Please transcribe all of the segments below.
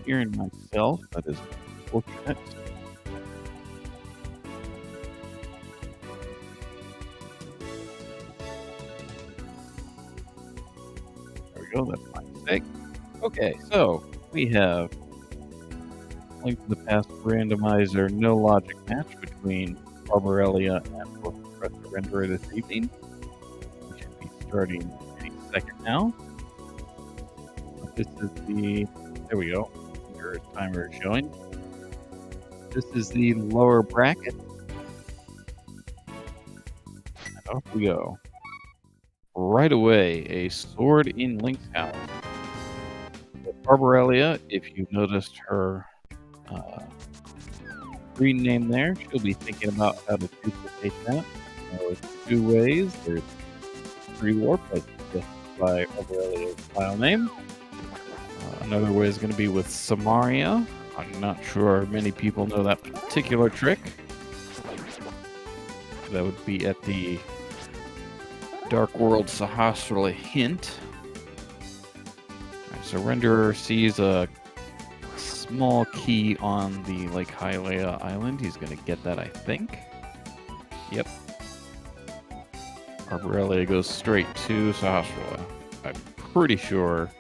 hearing myself. That is fortunate. There we go. That's my mistake. Okay, so we have Link to the Past Randomizer no logic match between Arborelia and Professor Renderer this evening. We should be starting any second now. This is the, there we go, your timer is showing. This is the lower bracket. And off we go. Right away, a sword in Link's house. Arborelia, if you noticed her green name there, she'll be thinking about how to duplicate that. There's two ways. There's free warp, as suggested by Arborelia's file name. Another way is going to be with Samaria. I'm not sure many people know that particular trick. That would be at the Dark World Sahasrahla hint. Right, so Renderer sees a small key on the Lake Hylia island. He's going to get that, I think. Yep. Arborelia goes straight to Sahasrahla. I'm pretty sure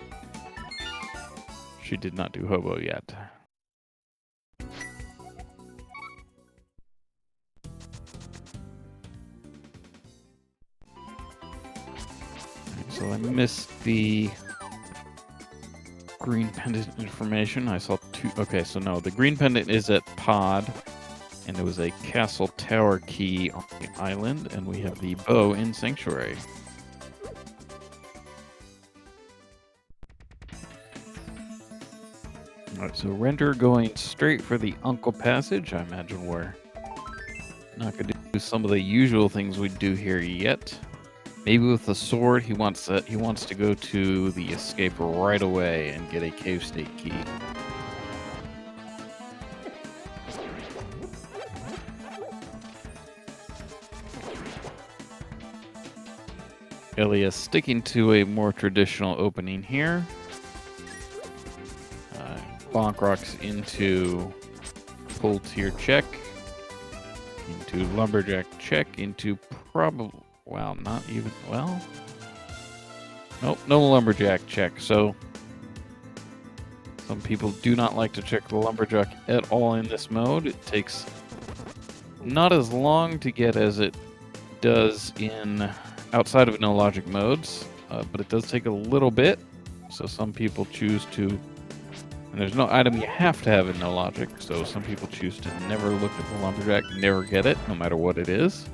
she did not do Hobo yet. So I missed the green pendant information. I saw two. Okay, so no, the green pendant is at Pod, and there was a castle tower key on the island, and we have the bow in Sanctuary. Alright, so Render going straight for the Uncle Passage. I imagine we're not going to do some of the usual things we do here yet. Maybe with the sword, he wants to go to the escape right away and get a cave state key. Elias sticking to a more traditional opening here. Bonk rocks into pull tier check, into lumberjack check, into probably. Wow, not even, well, nope, no lumberjack check. So some people do not like to check the lumberjack at all in this mode. It takes not as long to get as it does in outside of no logic modes, but it does take a little bit. So some people choose to, and there's no item you have to have in no logic. So some people choose to never look at the lumberjack, never get it, no matter what it is.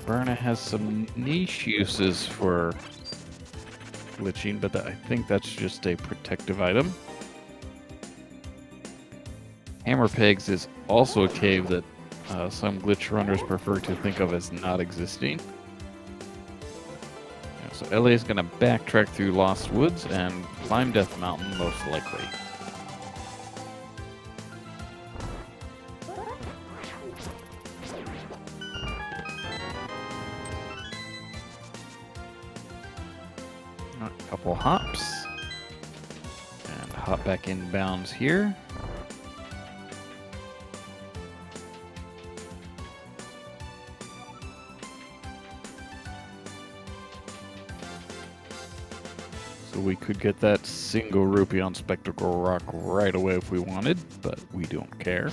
Berna has some niche uses for glitching, but I think that's just a protective item. Hammer Pegs is also a cave that some glitch runners prefer to think of as not existing. Yeah, so Ellie is going to backtrack through Lost Woods and climb Death Mountain, most likely. Couple hops and hop back in bounds here. So we could get that single rupee on Spectacle Rock right away if we wanted, but we don't care.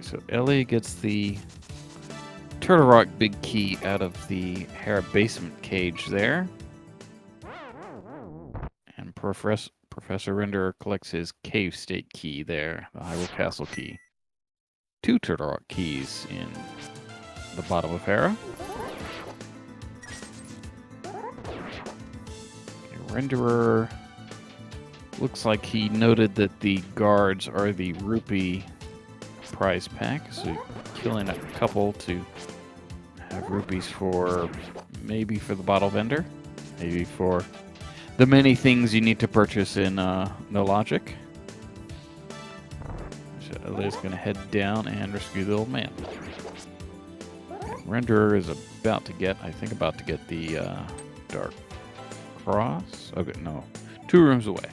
So Ellie gets the Turtle Rock big key out of the Hera basement cage there. And Professor Renderer collects his cave state key there, the Hyrule Castle key. 2 Turtle Rock keys in the bottom of Hera. Renderer looks like he noted that the guards are the rupee prize pack, so killing a couple to have rupees for maybe for the bottle vendor, maybe for the many things you need to purchase in No Logic. So Elia's going to head down and rescue the old man. Renderer is about to get the Dark Cross. Okay, no. 2 rooms away.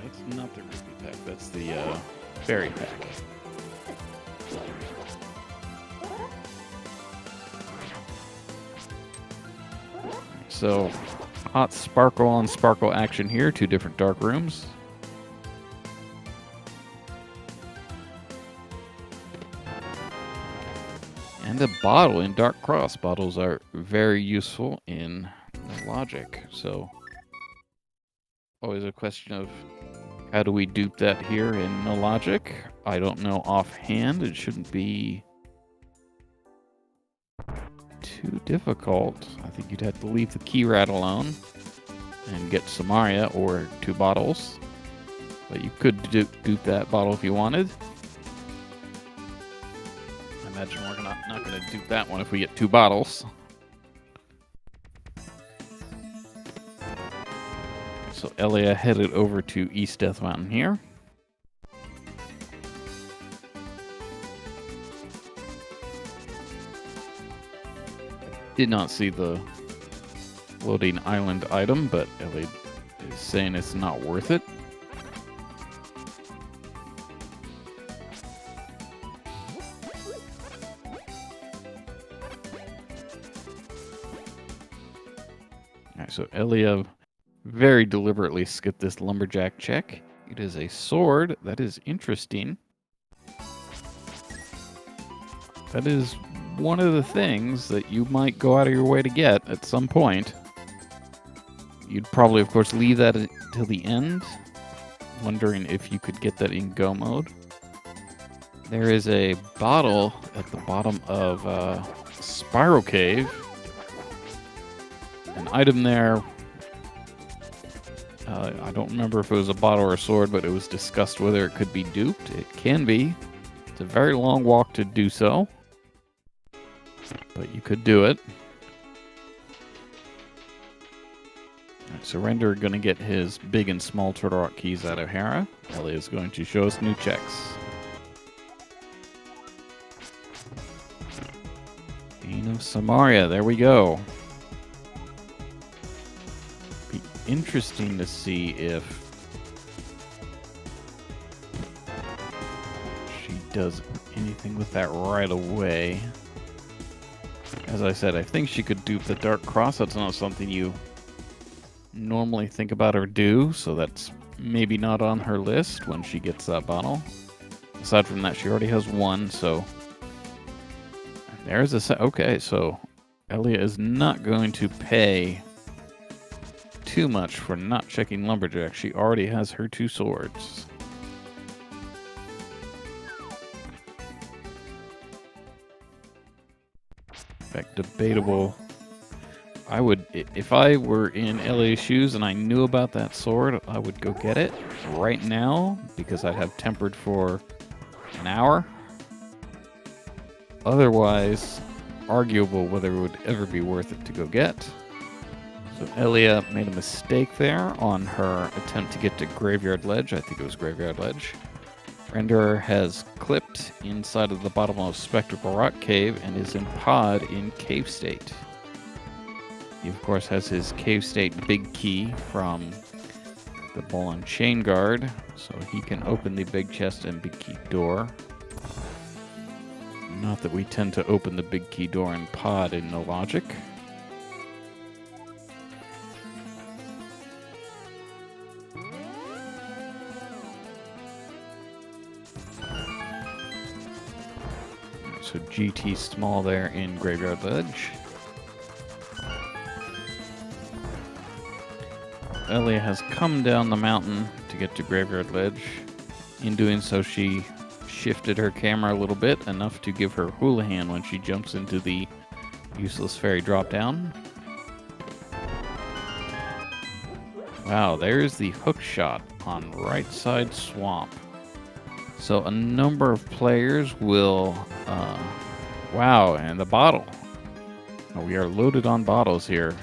That's not the rupee pack. That's the berry pack. So, hot sparkle on sparkle action here. 2 different dark rooms. And a bottle in Dark Cross. Bottles are very useful in Logic. So, always a question of how do we dupe that here in No Logic? I don't know offhand. It shouldn't be too difficult. I think you'd have to leave the key rat alone and get Samaria or 2 bottles. But you could dupe that bottle if you wanted. I imagine we're not going to dupe that one if we get 2 bottles. So Elia headed over to East Death Mountain here. Did not see the floating island item, but Ellie is saying it's not worth it. Alright, so Elia very deliberately skipped this lumberjack check. It is a sword. That is interesting. That is one of the things that you might go out of your way to get at some point. You'd probably, of course, leave that till the end, wondering if you could get that in go mode. There is a bottle at the bottom of Spiral Cave. An item there. I don't remember if it was a bottle or a sword, but it was discussed whether it could be duped. It can be. It's a very long walk to do so. But you could do it. Right, so Render going to get his big and small Turtle Rock keys out of Hera. Ellie is going to show us new checks. Dean of Samaria, there we go. Be interesting to see if she does anything with that right away. As I said, I think she could dupe the Dark Cross. That's not something you normally think about or do, so that's maybe not on her list when she gets that bottle. Aside from that, she already has 1, so there's a set. Okay, so Elia is not going to pay too much for not checking Lumberjack. She already has her 2 swords. In fact, debatable. I would, if I were in Elia's shoes and I knew about that sword, I would go get it right now because I'd have tempered for an hour. Otherwise, arguable whether it would ever be worth it to go get. So Elia made a mistake there on her attempt to get to Graveyard Ledge. I think it was Graveyard Ledge. Renderer has clipped inside of the bottom of Spectacle Rock Cave and is in pod in Cave State. He, of course, has his Cave State big key from the Ball and Chain Guard, so he can open the big chest and big key door. Not that we tend to open the big key door in pod in No Logic. So GT small there in Graveyard Ledge. Elia has come down the mountain to get to Graveyard Ledge. In doing so, she shifted her camera a little bit, enough to give her Houlihan when she jumps into the useless fairy drop down. Wow, there's the hook shot on right side swamp. So a number of players will... wow, and the bottle. We are loaded on bottles here.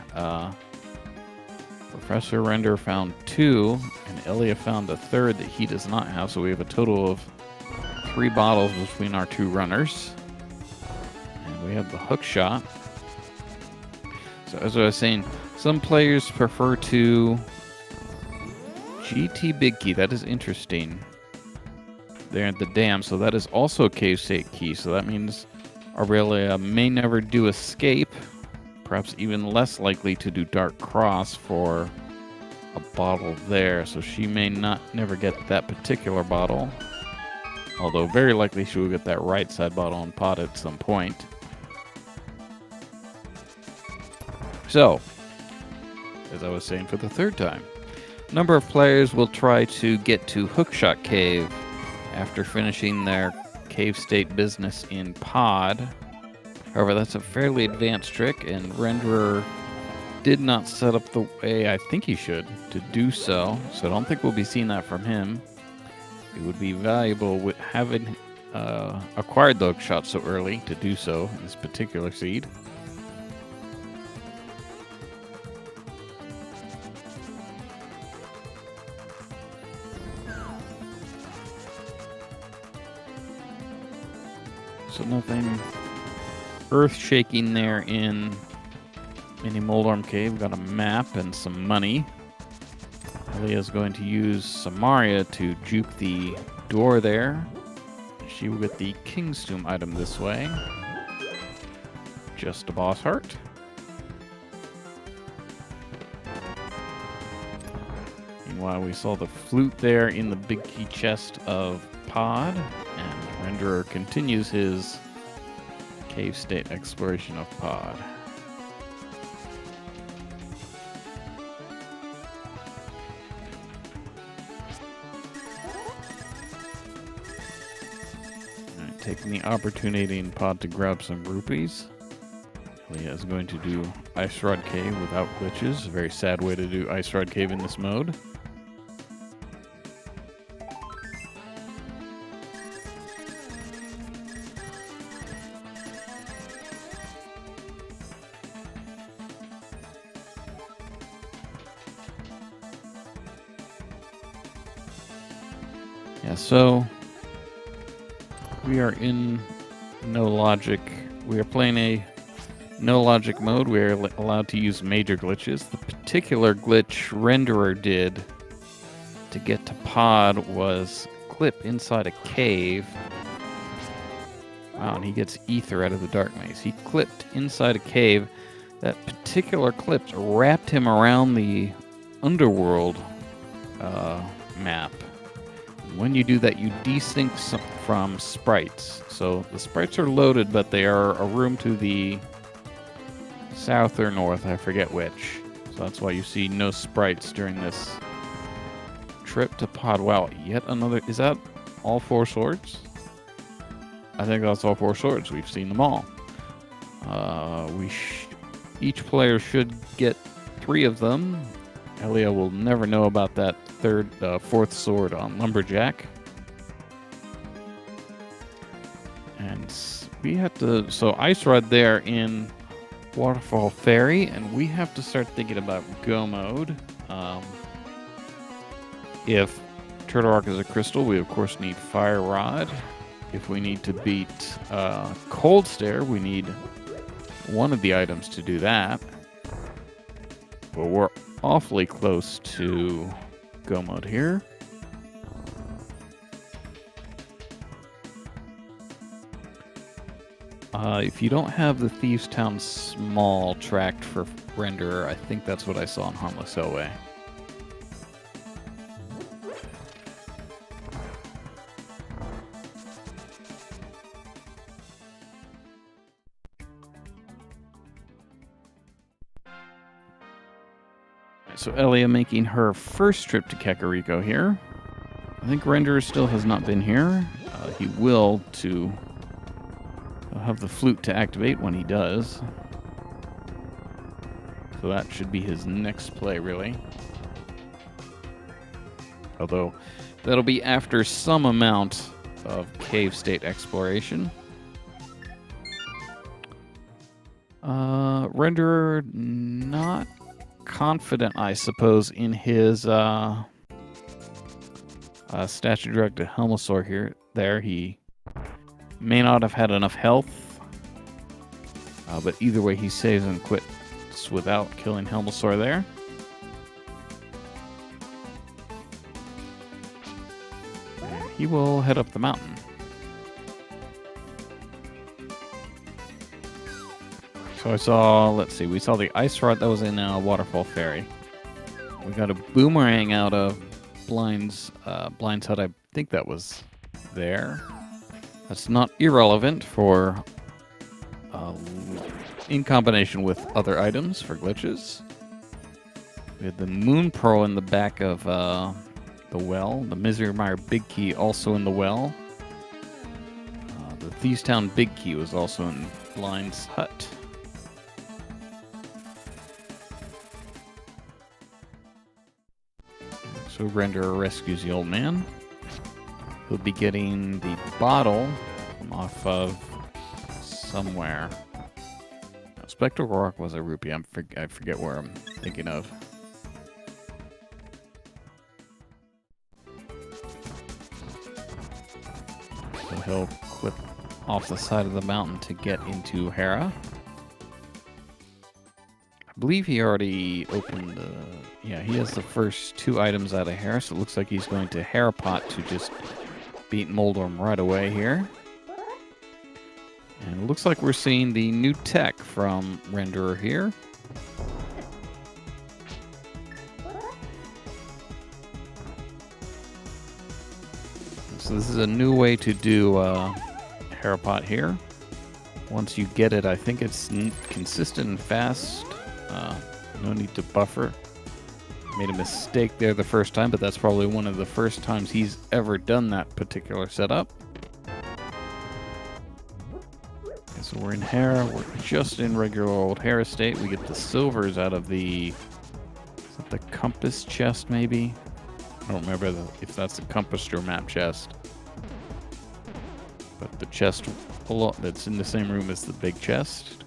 Professor Render found 2, and Elia found a 3rd that he does not have, so we have a total of 3 bottles between our 2 runners. And we have the hook shot. So as I was saying, some players prefer to... GT Big Key, that is interesting. They're at the dam, so that is also a cave state key, so that means Arborelia may never do escape. Perhaps even less likely to do Dark Cross for a bottle there, so she may never get that particular bottle. Although very likely she will get that right side bottle on pot at some point. So, as I was saying for the 3rd time, a number of players will try to get to Hookshot Cave after finishing their cave state business in pod. However, that's a fairly advanced trick, and Renderer did not set up the way I think he should to do so, so I don't think we'll be seeing that from him. It would be valuable with having acquired the hook shot so early to do so in this particular seed. So nothing earth-shaking there in Mini Moldarm Cave. We've got a map and some money. Elia's going to use Samaria to juke the door there. She will get the King's Tomb item this way. Just a boss heart. Meanwhile, we saw the flute there in the big key chest of pod, and Renderer continues his cave state exploration of pod. Alright, taking the opportunity in pod to grab some rupees. Elia is going to do Ice Rod Cave without glitches. A very sad way to do Ice Rod Cave in this mode. Yeah, so we are in no logic. We are playing a no logic mode. We are allowed to use major glitches. The particular glitch Renderer did to get to pod was clip inside a cave. Wow, and he gets ether out of the dark maze. He clipped inside a cave. That particular clip wrapped him around the underworld map. When you do that, you desync from sprites. So the sprites are loaded, but they are a room to the south or north, I forget which. So that's why you see no sprites during this trip to pod. Wow, yet another... Is that all 4 swords? I think that's all 4 swords. We've seen them all. Each player should get 3 of them. Elia will never know about that 4th sword on Lumberjack. And we have to... So Ice Rod there in Waterfall Ferry, and we have to start thinking about go mode. If Turtle Rock is a crystal, we of course need Fire Rod. If we need to beat Cold Stare, we need one of the items to do that. But we're awfully close to go mode here. If you don't have the Thieves Town small tracked for Renderer, I think that's what I saw in Harmless Hellway. So Elia making her first trip to Kakariko here. I think Renderer still has not been here. He will to... He'll have the flute to activate when he does. So that should be his next play, really. Although, that'll be after some amount of cave state exploration. Renderer not confident, I suppose, in his statue directed Helmosaur here. There, he may not have had enough health, but either way, he saves and quits without killing Helmosaur there. And he will head up the mountain. So I saw, let's see, we saw the ice rod that was in Waterfall Ferry. We got a boomerang out of Blind's hut. I think that was there. That's not irrelevant for, in combination with other items for glitches. We had the Moon Pearl in the back of the well. The Misery Mire Big Key also in the well. The Thieves Town Big Key was also in Blind's hut. So Renderer rescues the old man. He'll be getting the bottle off of somewhere. No, Spectral Rock was a rupee. I forget where I'm thinking of. So he'll clip off the side of the mountain to get into Hera. I believe he already opened the... Yeah, he has the first 2 items out of Hera, so it looks like he's going to Herapot to just beat Moldorm right away here. And it looks like we're seeing the new tech from Renderer here. So this is a new way to do Herapot here. Once you get it, I think it's consistent and fast. No need to buffer. Made a mistake there the first time, but that's probably one of the first times he's ever done that particular setup. Okay, so we're in Hera. We're just in regular old Hera state. We get the silvers out of the... Is that the compass chest, maybe? I don't remember if that's the compass or map chest. But the chest that's in the same room as the big chest.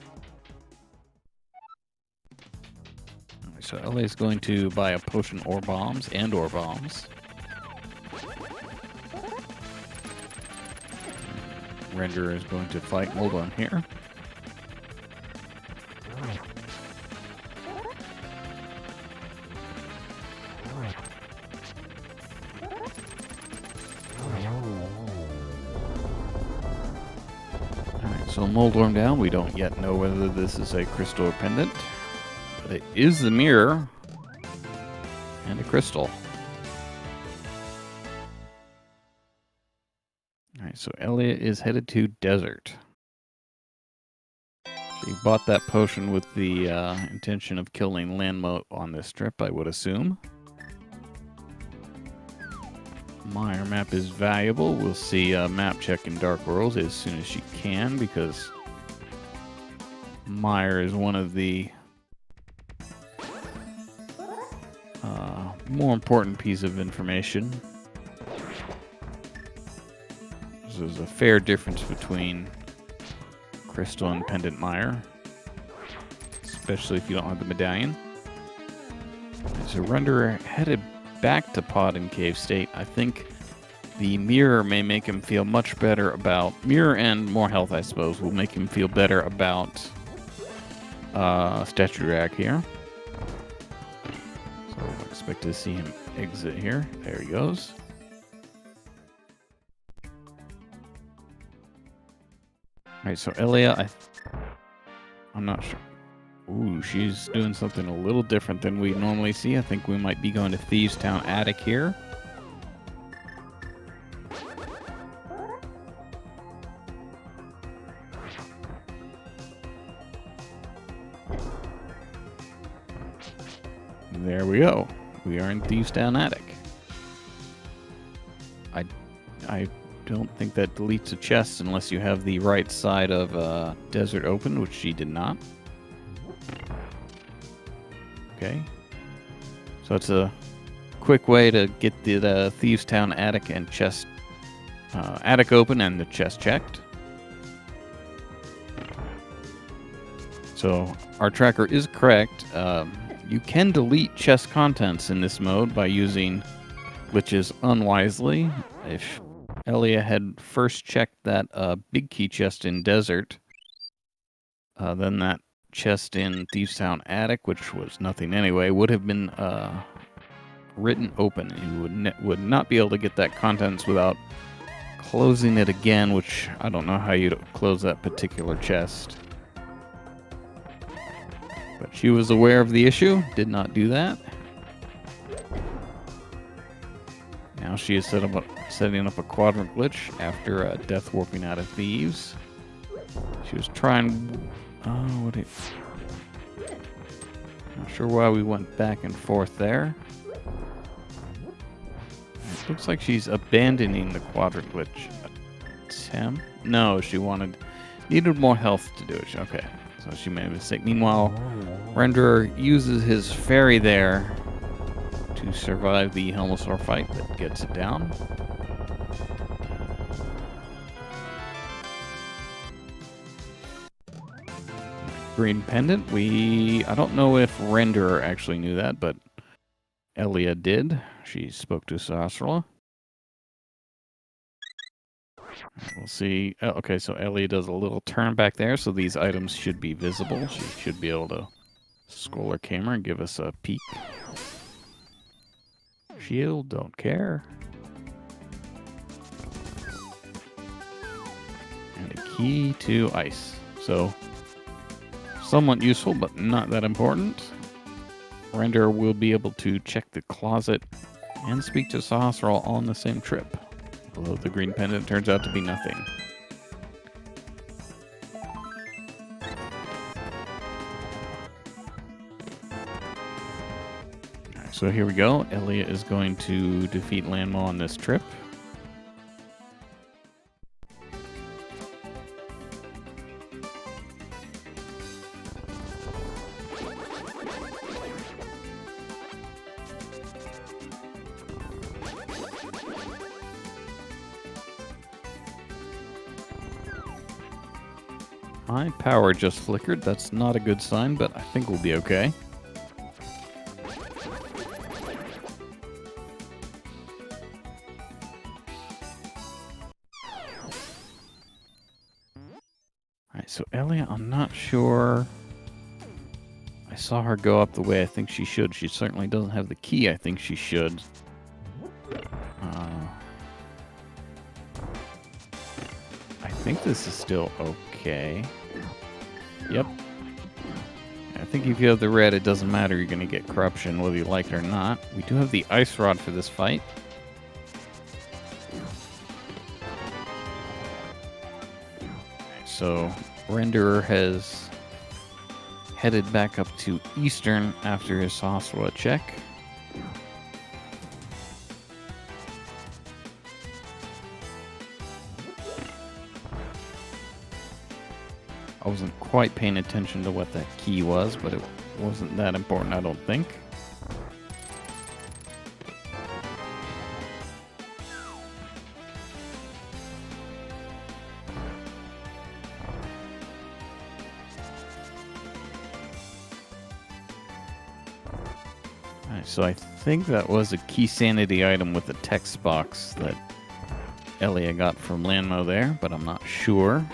So LA is going to buy a potion or bombs. Renderer is going to fight Moldorm here. Alright, so Moldorm down. We don't yet know whether this is a crystal or pendant. But it is the mirror and a crystal. Alright, so Elliot is headed to Desert. She bought that potion with the intention of killing Landmote on this trip, I would assume. Mire map is valuable. We'll see a map check in Dark Worlds as soon as she can, because Mire is one of the more important piece of information. There's a fair difference between crystal and pendant Mire, especially if you don't have the medallion. So Renderer headed back to Pod and Cave State. I think the mirror may make him feel much better about... Mirror and more health, I suppose, will make him feel better about Statue Drag here. So I expect to see him exit here. There he goes. Alright, so Elia, I'm not sure. Ooh, she's doing something a little different than we normally see. I think we might be going to Thieves Town Attic here. There we go. We are in Thieves Town Attic. I don't think that deletes a chest unless you have the right side of Desert open, which she did not. Okay. So it's a quick way to get the Thieves Town Attic and chest Attic open and the chest checked. So our tracker is correct. You can delete chest contents in this mode by using glitches unwisely. If Elia had first checked that big key chest in Desert, then that chest in Thieves Town Attic, which was nothing anyway, would have been written open. You would not be able to get that contents without closing it again, which I don't know how you'd close that particular chest. But she was aware of the issue, did not do that. Now she is setting up a quadrant glitch after death warping out of Thieves. She was trying... not sure why we went back and forth there. It looks like she's abandoning the quadrant glitch attempt. No, she needed more health to do it. Okay, so she made a mistake. Meanwhile, Renderer uses his fairy there to survive the Helmosaur fight that gets it down. Green pendant. I don't know if Renderer actually knew that, but Elia did. She spoke to Sasrala. We'll see. Oh, okay, so Elia does a little turn back there, so these items should be visible. She should be able to scroll her camera and give us a peek. Shield, don't care. And a key to ice. So, somewhat useful, but not that important. Renderer will be able to check the closet and speak to Sahasral all on the same trip. Although the green pendant turns out to be nothing. Alright, so here we go. Elia is going to defeat Lanmo on this trip. My power just flickered. That's not a good sign, but I think we'll be okay. Alright, so Elia, I'm not sure. I saw her go up the way I think she should. She certainly doesn't have the key I think she should. I think this is still okay. Yep. I think if you have the red, it doesn't matter. You're going to get corruption whether you like it or not. We do have the ice rod for this fight. So, Renderer has headed back up to Eastern after his Sahasrala check. I wasn't quite paying attention to what that key was, but it wasn't that important, I don't think. Alright, so I think that was a key sanity item with the text box that Elia got from Lanmo there, but I'm not sure.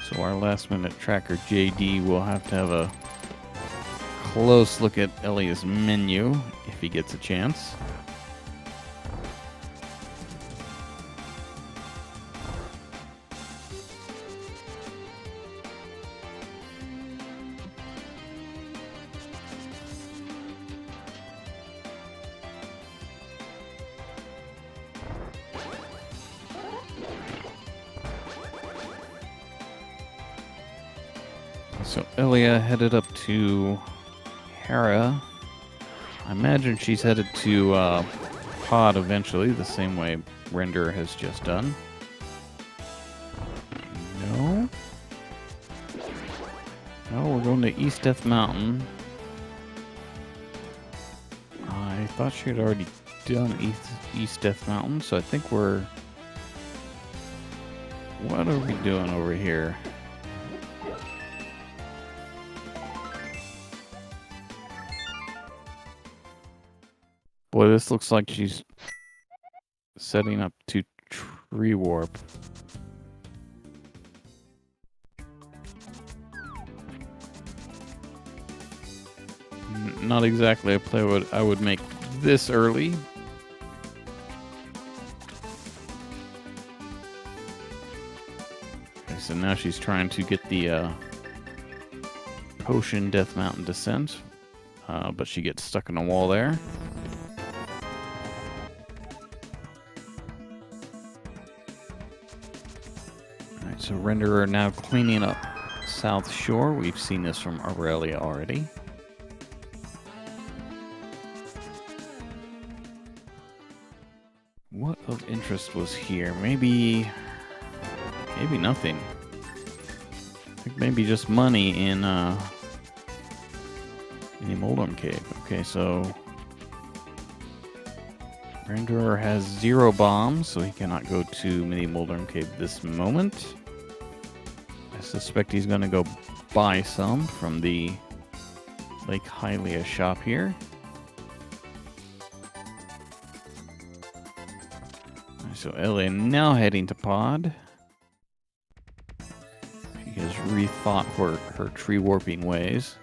So our last minute tracker JD will have to have a close look at Elia's menu if he gets a chance. So Elia headed up to Hera. I imagine she's headed to Pod eventually, the same way Renderer has just done. No? No, we're we're going to East Death Mountain. I thought she had already done East Death Mountain, so I think we're... What are we doing over here? Boy, this looks like she's setting up to tree warp. Not exactly a play I would make this early. Okay, so now she's trying to get the potion Death Mountain descent, but she gets stuck in a wall there. Alright, so Renderer now cleaning up South Shore. We've seen this from Arborelia already. What of interest was here? Maybe nothing. I think maybe just money in the Moldorm Cave. Okay, so Renderer has 0 bombs, so he cannot go to Mini Moldorm Cave this moment. I suspect he's going to go buy some from the Lake Hylia shop here. So Ellie now heading to Pod. She has rethought her tree warping ways.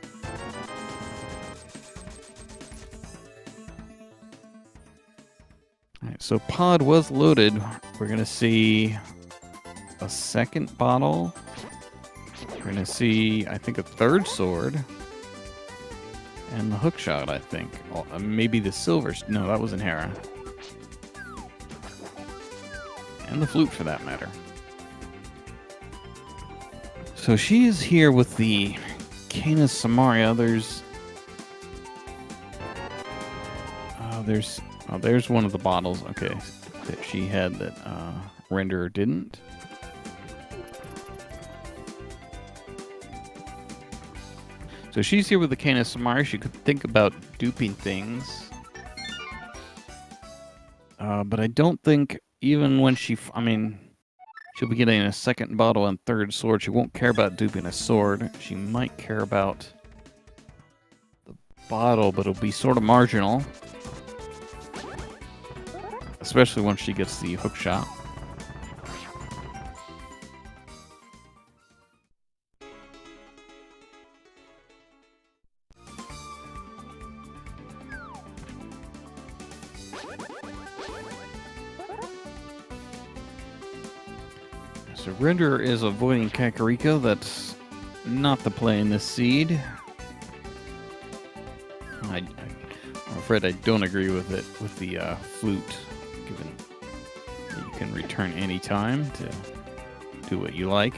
Alright, so Pod was loaded. We're going to see a second bottle. We're going to see, I think, a third sword. And the hookshot, I think. Maybe the silver. No, that was in Hera. And the flute, for that matter. So she is here with the Canis Samaria. There's one of the bottles. Okay, that she had that Renderer didn't. So she's here with the Canis Samaria. She could think about duping things, but I don't think. Even when she'll be getting a second bottle and third sword. She won't care about duping a sword. She might care about the bottle, but it'll be sort of marginal. Especially once she gets the hookshot. So Renderer is avoiding Kakariko. That's not the play in this seed. I'm afraid I don't agree with it, with the flute, given that you can return any time to do what you like.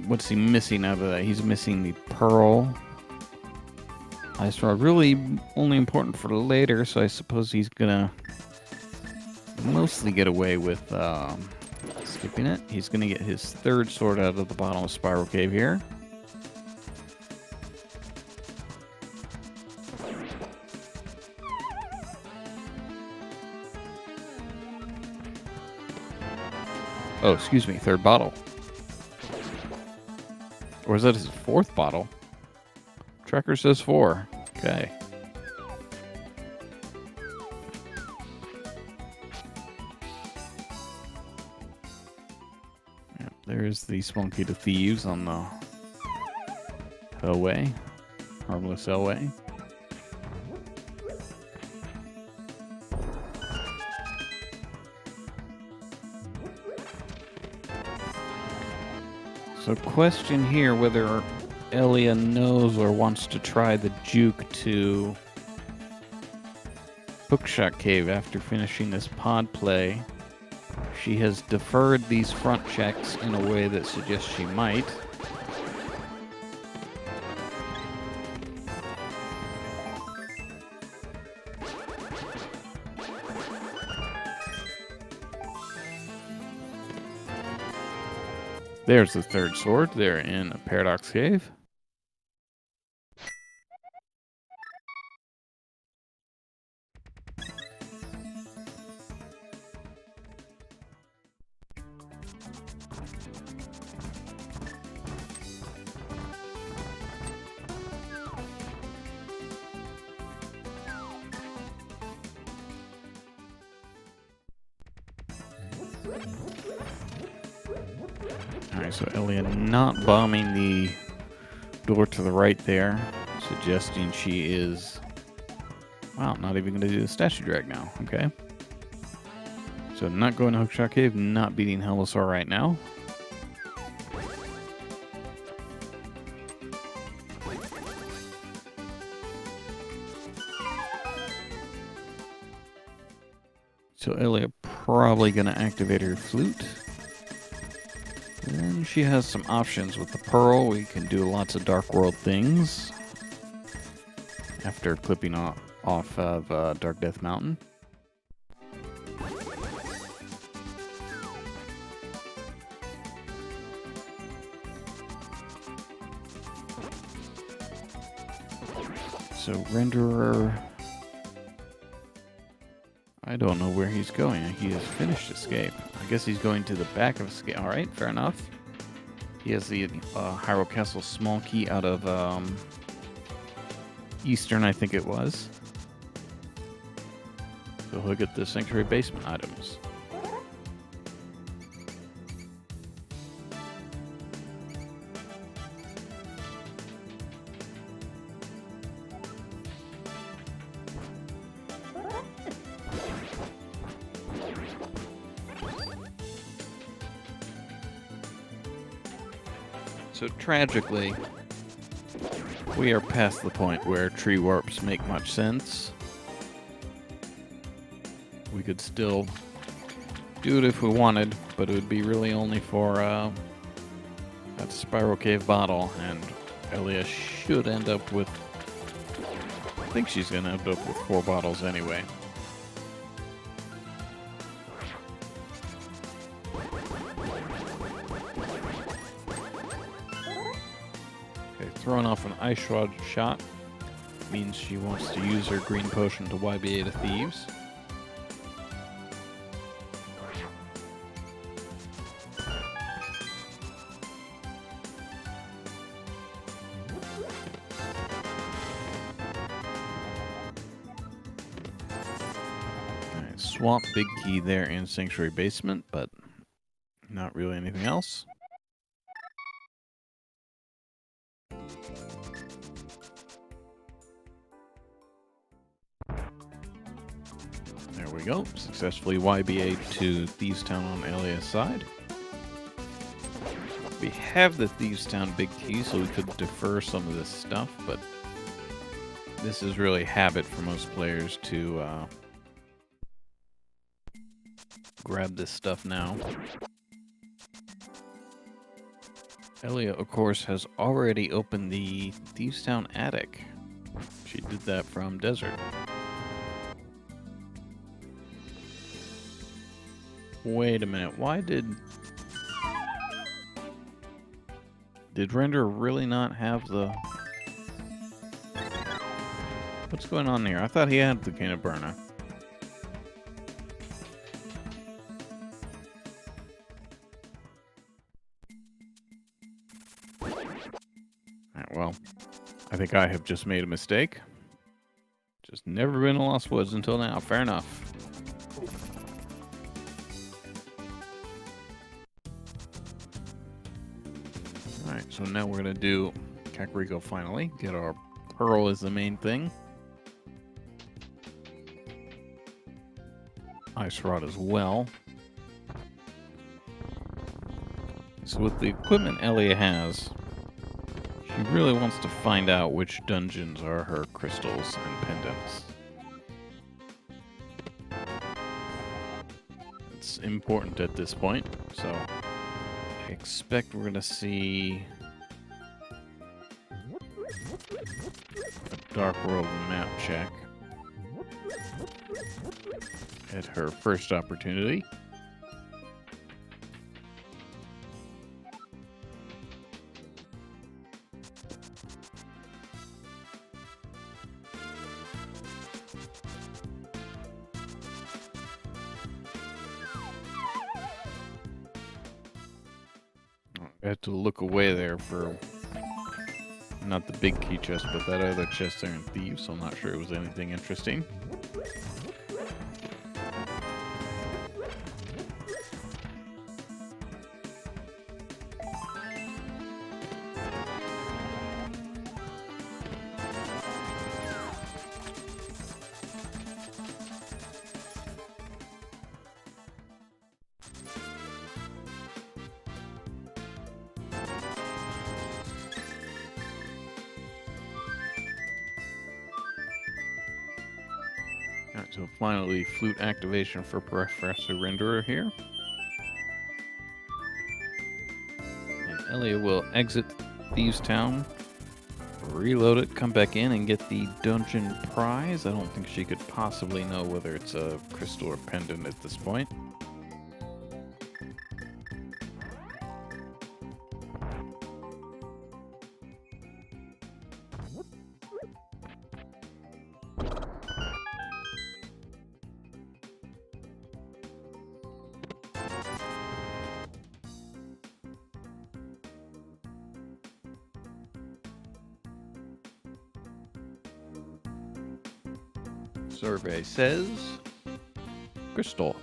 What's he missing out of that? He's missing the pearl. Ice Rod, really only important for later, so I suppose he's gonna mostly get away with skipping it. He's going to get his third sword out of the bottom of Spiral Cave here. Oh, excuse me, third bottle. Or is that his fourth bottle? Tracker says 4. Okay. There's the Spunky to Thieves on the Hellway. Harmless Hellway. So question here whether Elia knows or wants to try the juke to Hookshot Cave after finishing this pod play. She has deferred these front checks in a way that suggests she might. There's the third sword. They're in a Paradox Cave. Alright, so Elia not bombing the door to the right there, suggesting she is, wow, not even going to do the statue drag now. Okay. So not going to Hookshot Cave, not beating Hellosaur right now. So Elia probably going to activate her flute. And she has some options with the Pearl. We can do lots of Dark World things after clipping off of Dark Death Mountain. So Renderer, I don't know where he's going. He has finished Escape. I guess he's going to the back of Escape. All right, fair enough. He has the Hyrule Castle small key out of Eastern, I think it was. So he'll get the Sanctuary Basement items. So tragically, we are past the point where tree warps make much sense. We could still do it if we wanted, but it would be really only for that Spiral Cave bottle, and Elia should end up with, I think she's going to end up with 4 bottles anyway. Throwing off an Ice shot means she wants to use her green potion to YBA the thieves. Right, swap big key there in Sanctuary Basement, but not really anything else. There we go. Successfully YBA'd to Thieves Town on Elia's side. We have the Thieves Town big key, so we could defer some of this stuff, but this is really habit for most players to grab this stuff now. Elia, of course, has already opened the Thieves Town attic. She did that from Desert. Wait a minute, why did Render really not have the... What's going on here? I thought he had the Cane of Burner. Alright, well, I think I have just made a mistake. Just never been in Lost Woods until now. Fair enough. Alright, so now we're going to do Kakariko finally. Get our Pearl is the main thing. Ice Rod as well. So with the equipment Elia has, she really wants to find out which dungeons are her crystals and pendants. It's important at this point, so I expect we're going to see a Dark World map check at her first opportunity. had to look away there for not the big key chest, but that other chest there in Thieves, so I'm not sure it was anything interesting. Alright, so finally, flute activation for Professor Renderer here. And Elia will exit Thieves Town, reload it, come back in, and get the dungeon prize. I don't think she could possibly know whether it's a crystal or pendant at this point. Survey says crystal.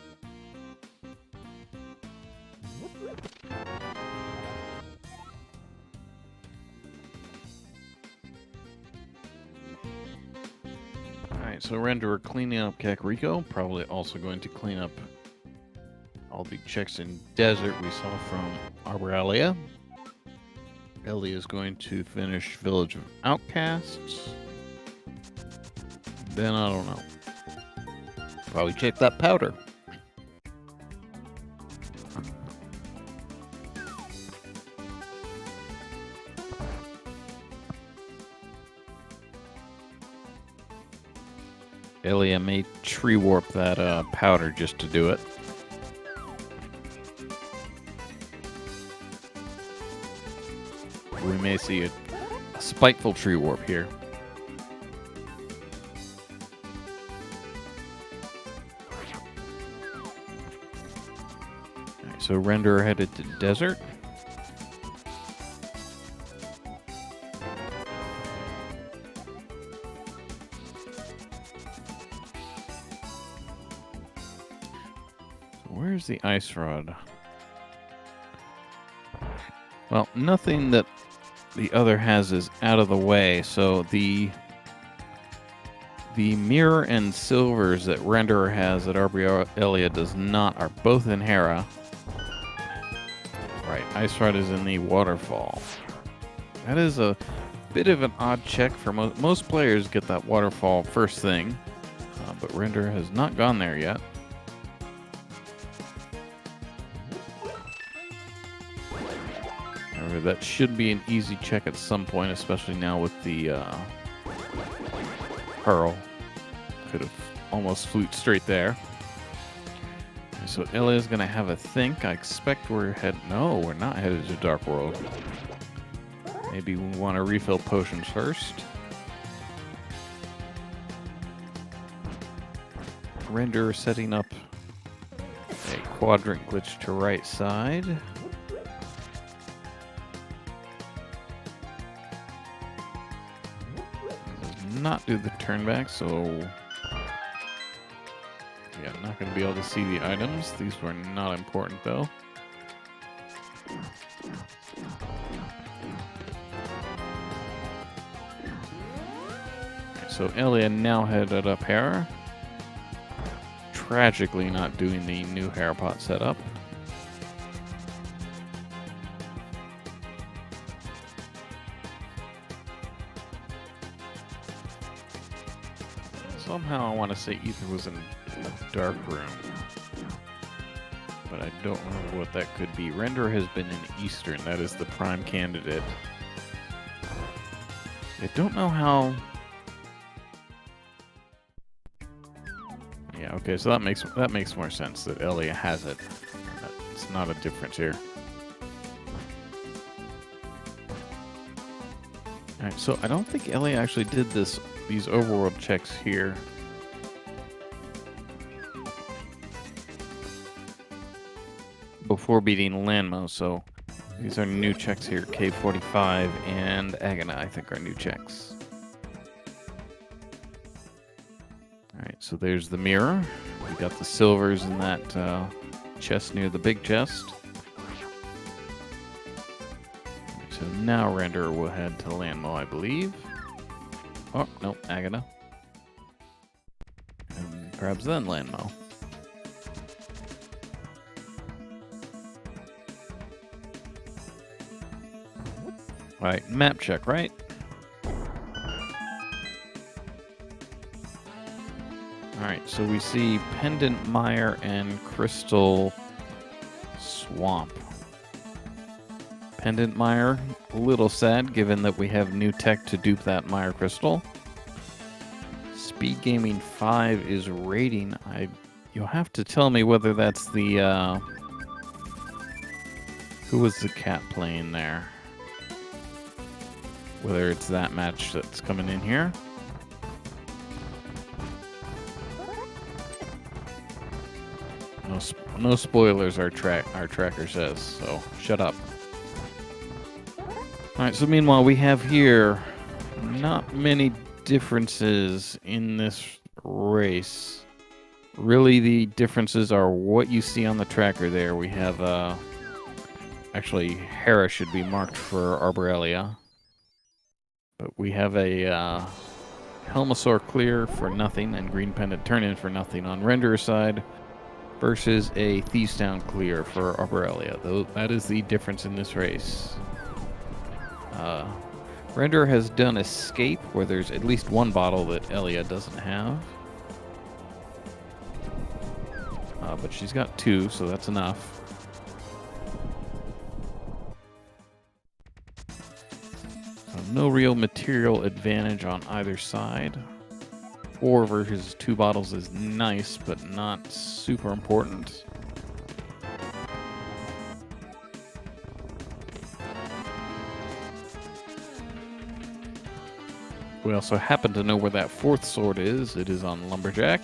Alright, so Renderer cleaning up Kakariko, probably also going to clean up all the checks in desert we saw from Arborelia. Ellie is going to finish Village of Outcasts. Then I don't know. Probably check that powder. Elia may tree warp that powder just to do it. We may see a spiteful tree warp here. So Renderer headed to desert. Where's the ice rod? Well, nothing that the other has is out of the way, so the mirror and silvers that Renderer has that Arborelia does not are both in Hera. Right, ice rod is in the waterfall. That is a bit of an odd check for most players. Get that waterfall first thing, but Renderer has not gone there yet. However, that should be an easy check at some point, especially now with the pearl. Could have almost flute straight there. So Elia's gonna have a think. I expect we're no, we're not headed to Dark World. Maybe we want to refill potions first. Renderer setting up a quadrant glitch to right side. Does not do the turn back, so yeah, not going to be able to see the items. These were not important, though. Okay, so Elia now headed up Hera. Tragically not doing the new Hera pot setup. Somehow I want to say Ether was in a dark room, but I don't remember what that could be. Renderer has been in Eastern. That is the prime candidate. I don't know how. Yeah, okay, so that makes more sense that Elia has it. It's not a difference here. All right, so I don't think Elia actually did these overworld checks here. Before beating Lanmo, so These are new checks here. K45 and Agana, I think, are new checks. All right, so there's the mirror. We got the silvers in that chest near the big chest. So now Renderer will head to Landmo, I believe. Oh, no, Agana. And perhaps then Landmo. All right, map check, right? All right, so we see Pendant Mire and Crystal Swamp. Pendant Mire, a little sad given that we have new tech to dupe that Mire Crystal. SpeedGaming 5 is raiding. You'll have to tell me whether that's the who was the cat playing there? Whether it's that match that's coming in here. No spoilers, our tracker says, so shut up. Alright, so meanwhile we have here not many differences in this race. Really the differences are what you see on the tracker there. We have, actually Hera should be marked for Arborelia. But we have a Helmosaur clear for nothing and Green Pendant turn in for nothing on Renderer side versus a Thieves Town clear for Arborelia. That is the difference in this race. Renderer has done Escape, where there's at least one bottle that Elia doesn't have. But she's got 2, so that's enough. No real material advantage on either side. 4 versus 2 bottles is nice, but not super important. We also happen to know where that 4th sword is. It is on Lumberjack.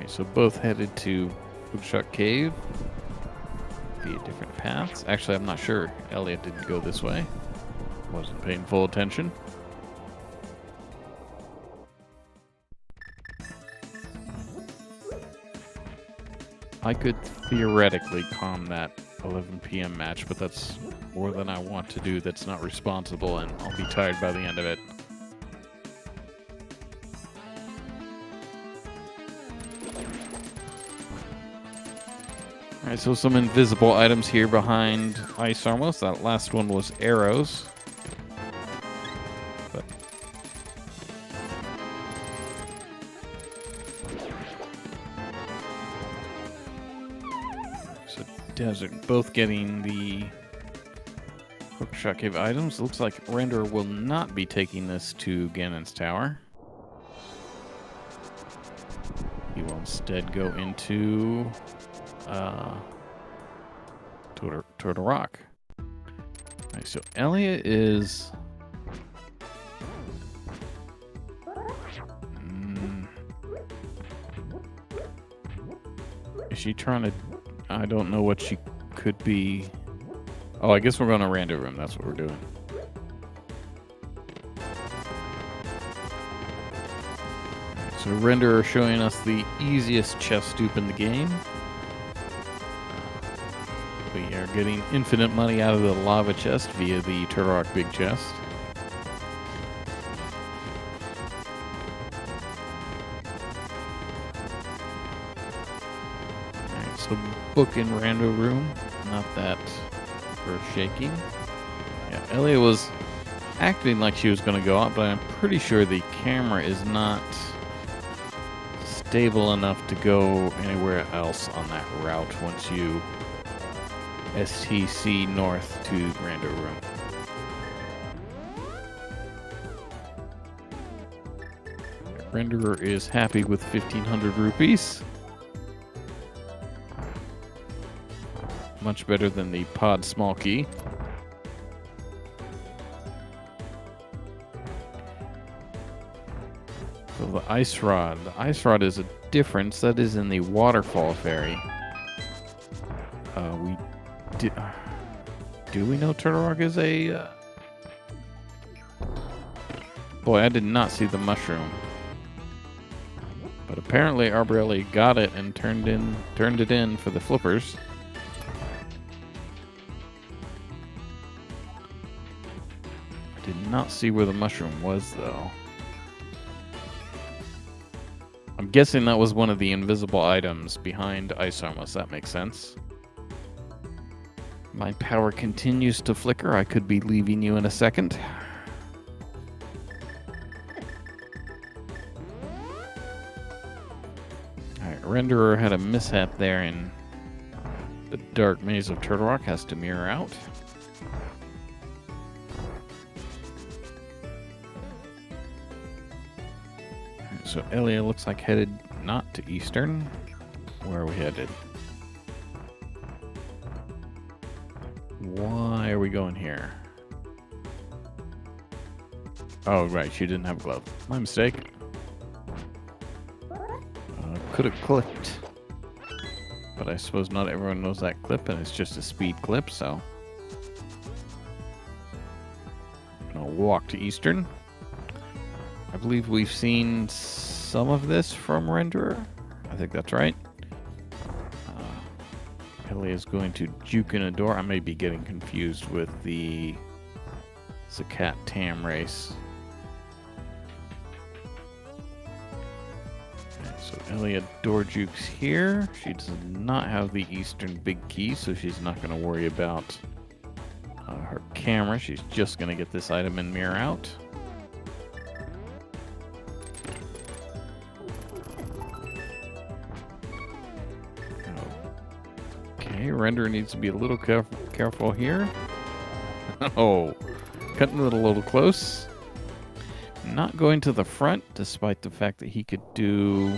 So both headed to Hookshot Cave via different paths. Actually, I'm not sure. Elliot didn't go this way. Wasn't paying full attention. I could theoretically calm that 11 p.m. match, but that's more than I want to do. That's not responsible, and I'll be tired by the end of it. Alright, so some invisible items here behind Ice Armos. That last one was arrows. But so Desert, both getting the Hookshot Cave items. Looks like Renderer will not be taking this to Ganon's Tower. He will instead go into Turtle Rock. Alright, so Elliot is she trying to, I don't know what she could be. Oh, I guess we're going to Rando Room. That's what we're doing. So Renderer showing us the easiest chest dupe in the game. We are getting infinite money out of the lava chest via the Turtle Rock big chest. Alright, so book in Rando Room. Not that earth-shaking. Yeah, Elliot was acting like she was going to go out, but I'm pretty sure the camera is not stable enough to go anywhere else on that route once you STC north to Rando Room. Renderer is happy with 1,500 rupees. Much better than the pod small key. So the ice rod. The ice rod is a difference. That is in the waterfall fairy. We did. Do we know Turtle Rock is a? Boy, I did not see the mushroom. But apparently Arborelia got it and turned it in for the flippers. I did not see where the mushroom was, though. I'm guessing that was one of the invisible items behind Ice Armless. That makes sense. My power continues to flicker. I could be leaving you in a second. Alright, Renderer had a mishap there in the dark maze of Turtle Rock. Has to mirror out. So Elia looks like headed not to Eastern. Where are we headed? Why are we going here? Oh, right. She didn't have a glove. My mistake. Could have clipped. But I suppose not everyone knows that clip, and it's just a speed clip, so. I'll walk to Eastern. I believe we've seen some of this from Renderer. I think that's right. Ellie is going to juke in a door. I may be getting confused with the Zakat Tam race. Okay, so Ellie door jukes here. She does not have the Eastern big key, so she's not going to worry about her camera. She's just going to get this item and mirror out. Renderer needs to be a little careful here. Oh, cutting it a little close. Not going to the front, despite the fact that he could do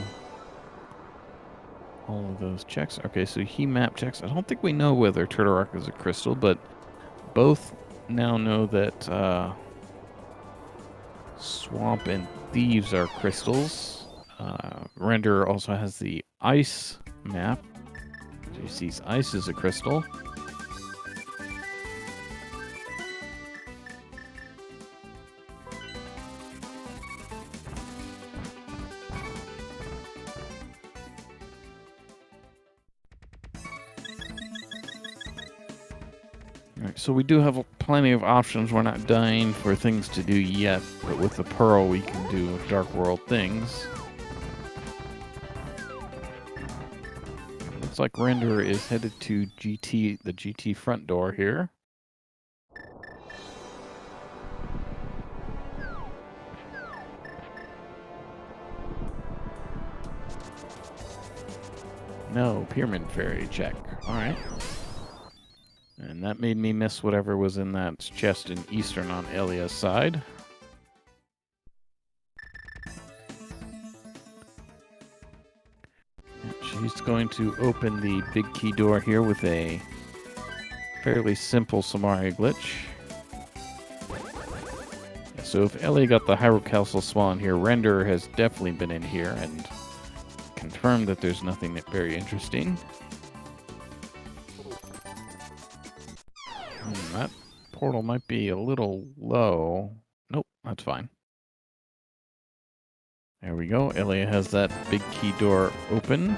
all of those checks. Okay, so he map checks. I don't think we know whether Turtle Rock is a crystal, but both now know that Swamp and Thieves are crystals. Renderer also has the ice map. He sees ice as a crystal. Alright, so we do have plenty of options. We're not dying for things to do yet, but with the Pearl we can do Dark World things. Looks like Renderer is headed to the GT front door here. No, Pyramid Fairy check. Alright. And that made me miss whatever was in that chest in Eastern on Elia's side. She's going to open the big key door here with a fairly simple Samari glitch. So if Ellie got the Hyrule Castle Swan here, Renderer has definitely been in here and confirmed that there's nothing very interesting. That portal might be a little low. Nope, that's fine. There we go. Ellie has that big key door open.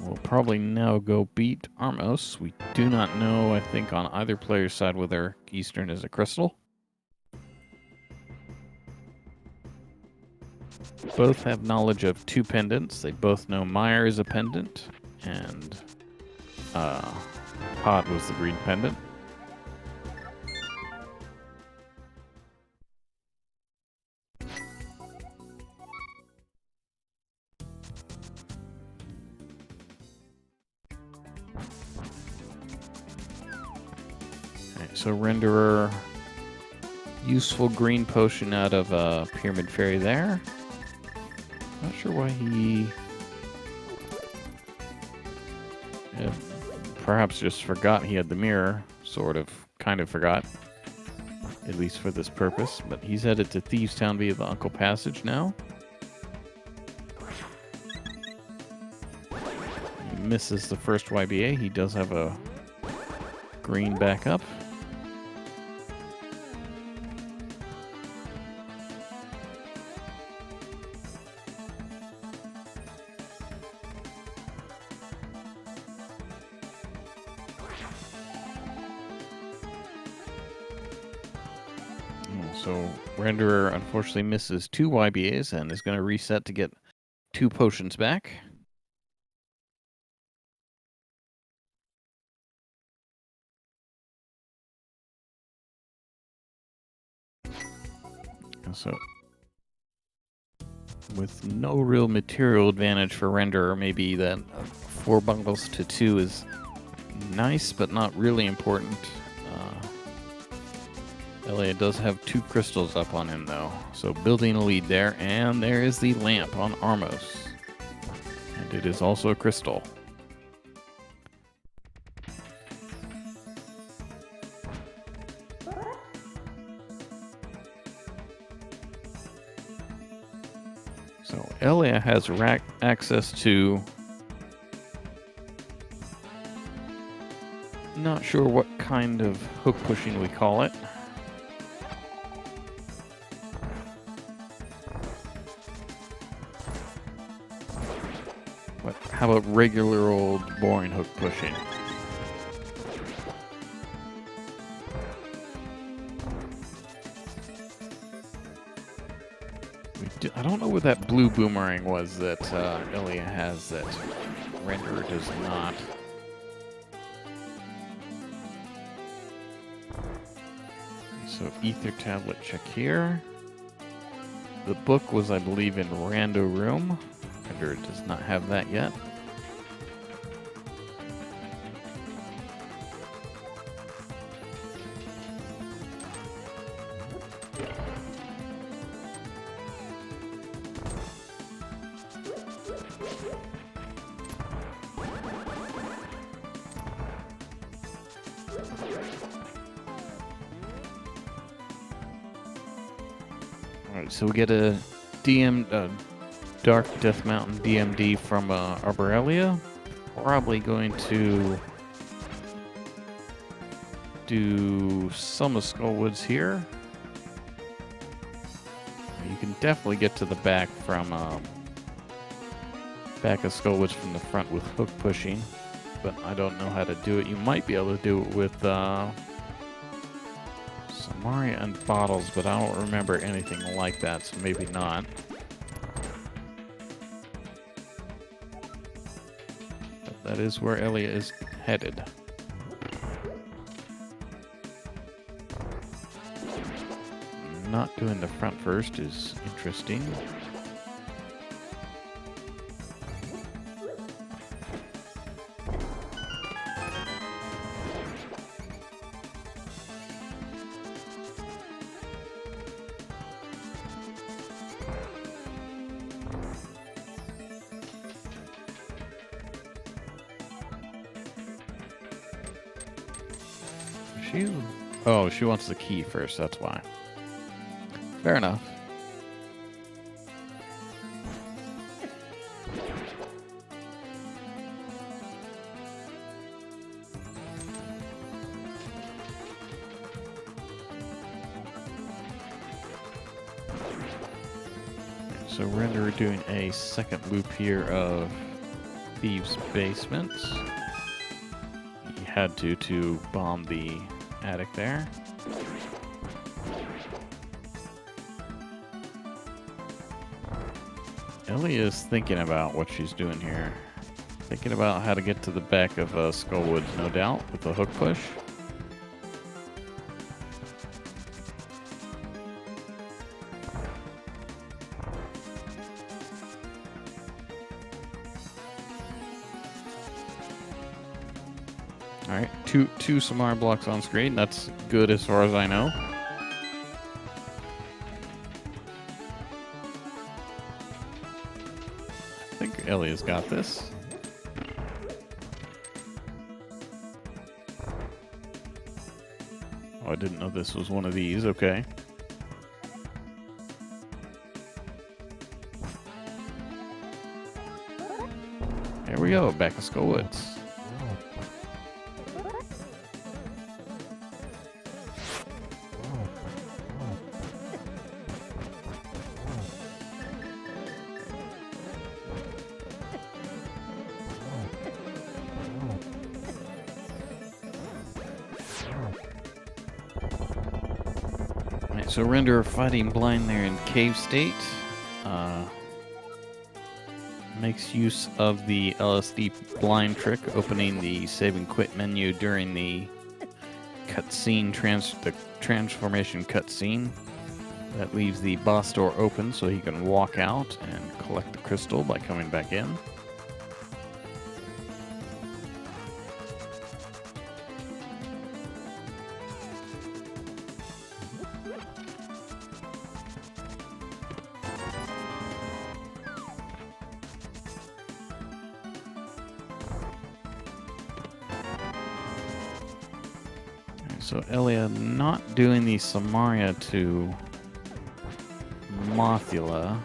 We'll probably now go beat Armos. We do not know, I think, on either player's side whether Eastern is a crystal. Both have knowledge of two pendants. They both know Meyer is a pendant, and Pod was the green pendant. So Renderer, useful green potion out of Pyramid Fairy there. Not sure why he perhaps just forgot he had the mirror. Kind of forgot. at least for this purpose. But he's headed to Thieves Town via the Uncle Passage now. He misses the first YBA. He does have a green backup. So Renderer unfortunately misses 2 YBAs and is going to reset to get 2 potions back. So with no real material advantage for Renderer, maybe that 4 bundles to 2 is nice, but not really important. Elliot does have 2 crystals up on him, though. So building a lead there, and there is the lamp on Armos. And it is also a crystal. So Elia has access to... Not sure what kind of hook pushing we call it. But how about regular old boring hook pushing? I don't know what that blue boomerang was that Elia has that Renderer does not. So Ether Tablet check here. The book was, I believe, in Rando Room. Renderer does not have that yet. Alright, so we get a Dark Death Mountain DMD from Arborelia. Probably going to do some of Skullwoods here. You can definitely get to the back from back of Skullwoods from the front with hook pushing, but I don't know how to do it. You might be able to do it with Samaria and bottles, but I don't remember anything like that, so maybe not. But that is where Elia is headed. Not doing the front first is interesting. Oh, she wants the key first, that's why. Fair enough. So Renderer doing a second loop here of Thieves' Basement. He had to bomb the attic there. Ellie is thinking about what she's doing here. Thinking about how to get to the back of Skullwoods, no doubt, with the hook push. Alright, two Samar blocks on screen. That's good as far as I know. I think Elia's got this. Oh, I didn't know this was one of these. Okay. There we go, back in Skull Woods. Alright, so Render fighting blind there in Cave State. Makes use of the LSD blind trick, opening the save and quit menu during the cutscene, the transformation cutscene. That leaves the boss door open so he can walk out and collect the crystal by coming back in. So Elia not doing the Samaria to Mothula.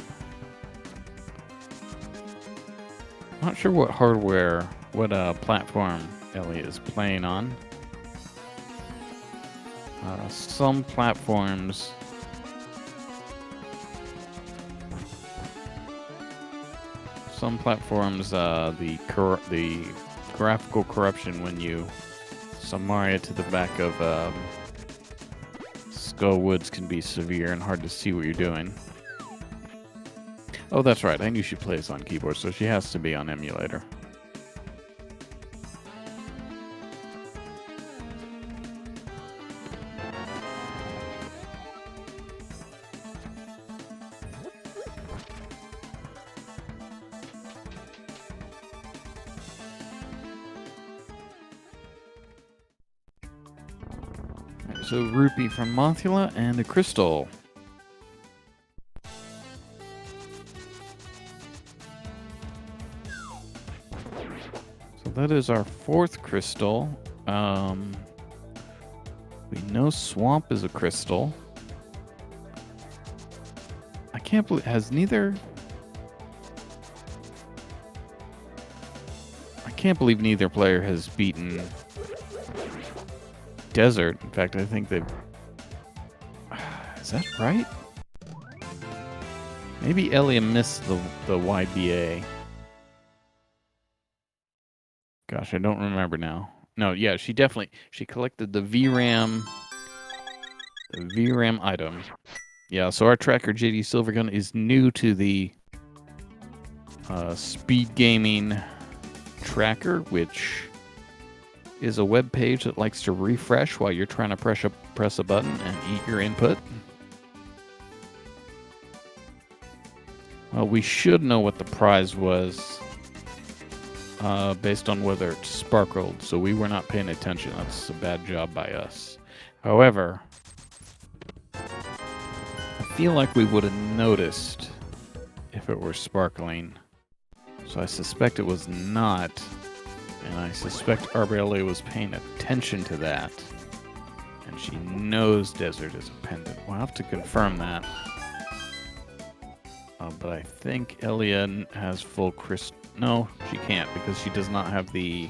Not sure what hardware, what platform Elia is playing on. Some platforms the graphical corruption when you Samaria to the back of Skull Woods can be severe and hard to see what you're doing. Oh, that's right. I knew she plays on keyboard, so she has to be on emulator. So rupee from Mothula and a crystal. So that is our fourth crystal. We know Swamp is a crystal. I can't believe I can't believe neither player has beaten Desert. In fact, I think they've... Is that right? Maybe Elia missed the YBA. Gosh, I don't remember now. No, yeah, she collected the VRAM item. Yeah, so our tracker, JD Silvergun, is new to the SpeedGaming tracker, which is a web page that likes to refresh while you're trying to press a button and eat your input. Well, we should know what the prize was based on whether it sparkled, so we were not paying attention. That's a bad job by us. However, I feel like we would have noticed if it were sparkling, so I suspect it was not. And I suspect arborelia was paying attention to that. And she knows Desert is a pendant. We'll have to confirm that. But I think Elia has full crystal. No, she can't because she does not have the...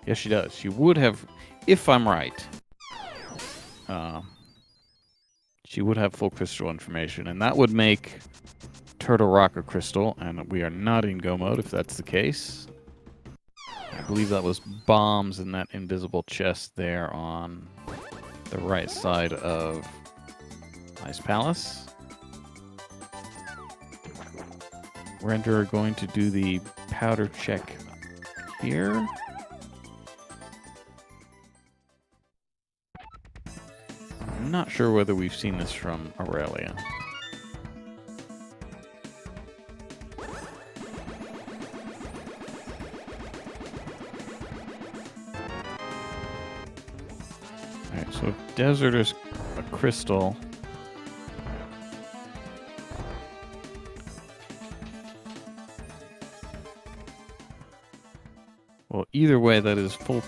Yes, she does. She would have, if I'm right. She would have full crystal information. And that would make Turtle Rock a crystal. And we are not in go mode if that's the case. I believe that was bombs in that invisible chest there on the right side of Ice Palace. Render going to do the powder check here. I'm not sure whether we've seen this from Aurelia. Alright, so if Desert is a crystal. Well, either way, that is full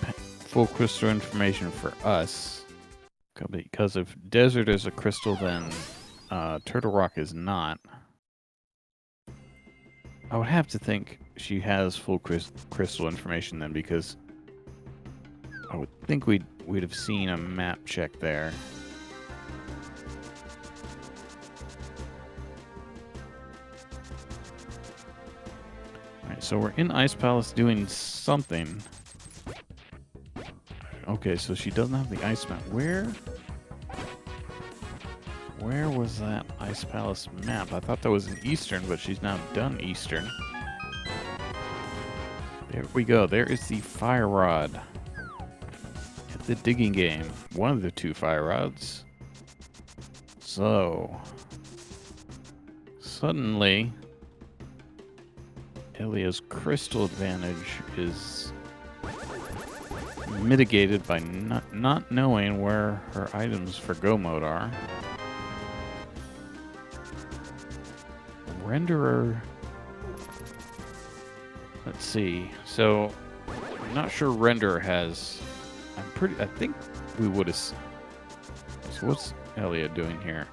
crystal information for us. Because if desert is a crystal, then Turtle Rock is not. I would have to think she has full crystal information then, because I would think we'd have seen a map check there. Alright, so we're in Ice Palace doing something. Okay, so she doesn't have the ice map. Where was that Ice Palace map? I thought that was in Eastern, but she's now done Eastern. There we go. There is the fire rod. At the digging game. One of the two fire rods. So suddenly Elia's crystal advantage is mitigated by not knowing where her items for go mode are. Renderer. Let's see. So I'm not sure Renderer has. I think we would have. So what's Elia doing here?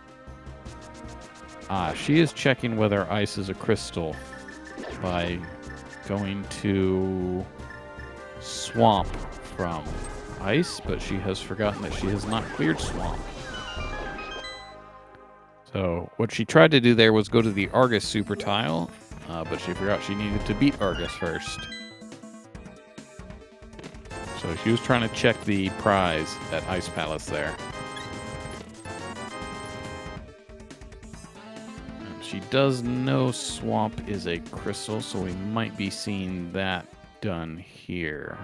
She is checking whether ice is a crystal by going to swamp from ice, but she has forgotten that she has not cleared swamp. So what she tried to do there was go to the Argus super tile, but she forgot she needed to beat Argus first. So she was trying to check the prize at Ice Palace there. And she does know swamp is a crystal, so we might be seeing that done here.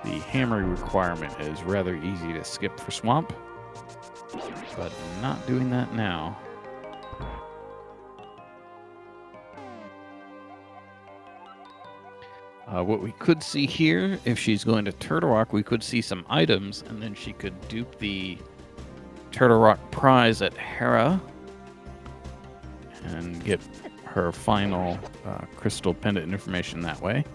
The hammer requirement is rather easy to skip for swamp, but not doing that now. What we could see here, if she's going to Turtle Rock, we could see some items, and then she could dupe the Turtle Rock prize at Hera and get her final crystal pendant information that way.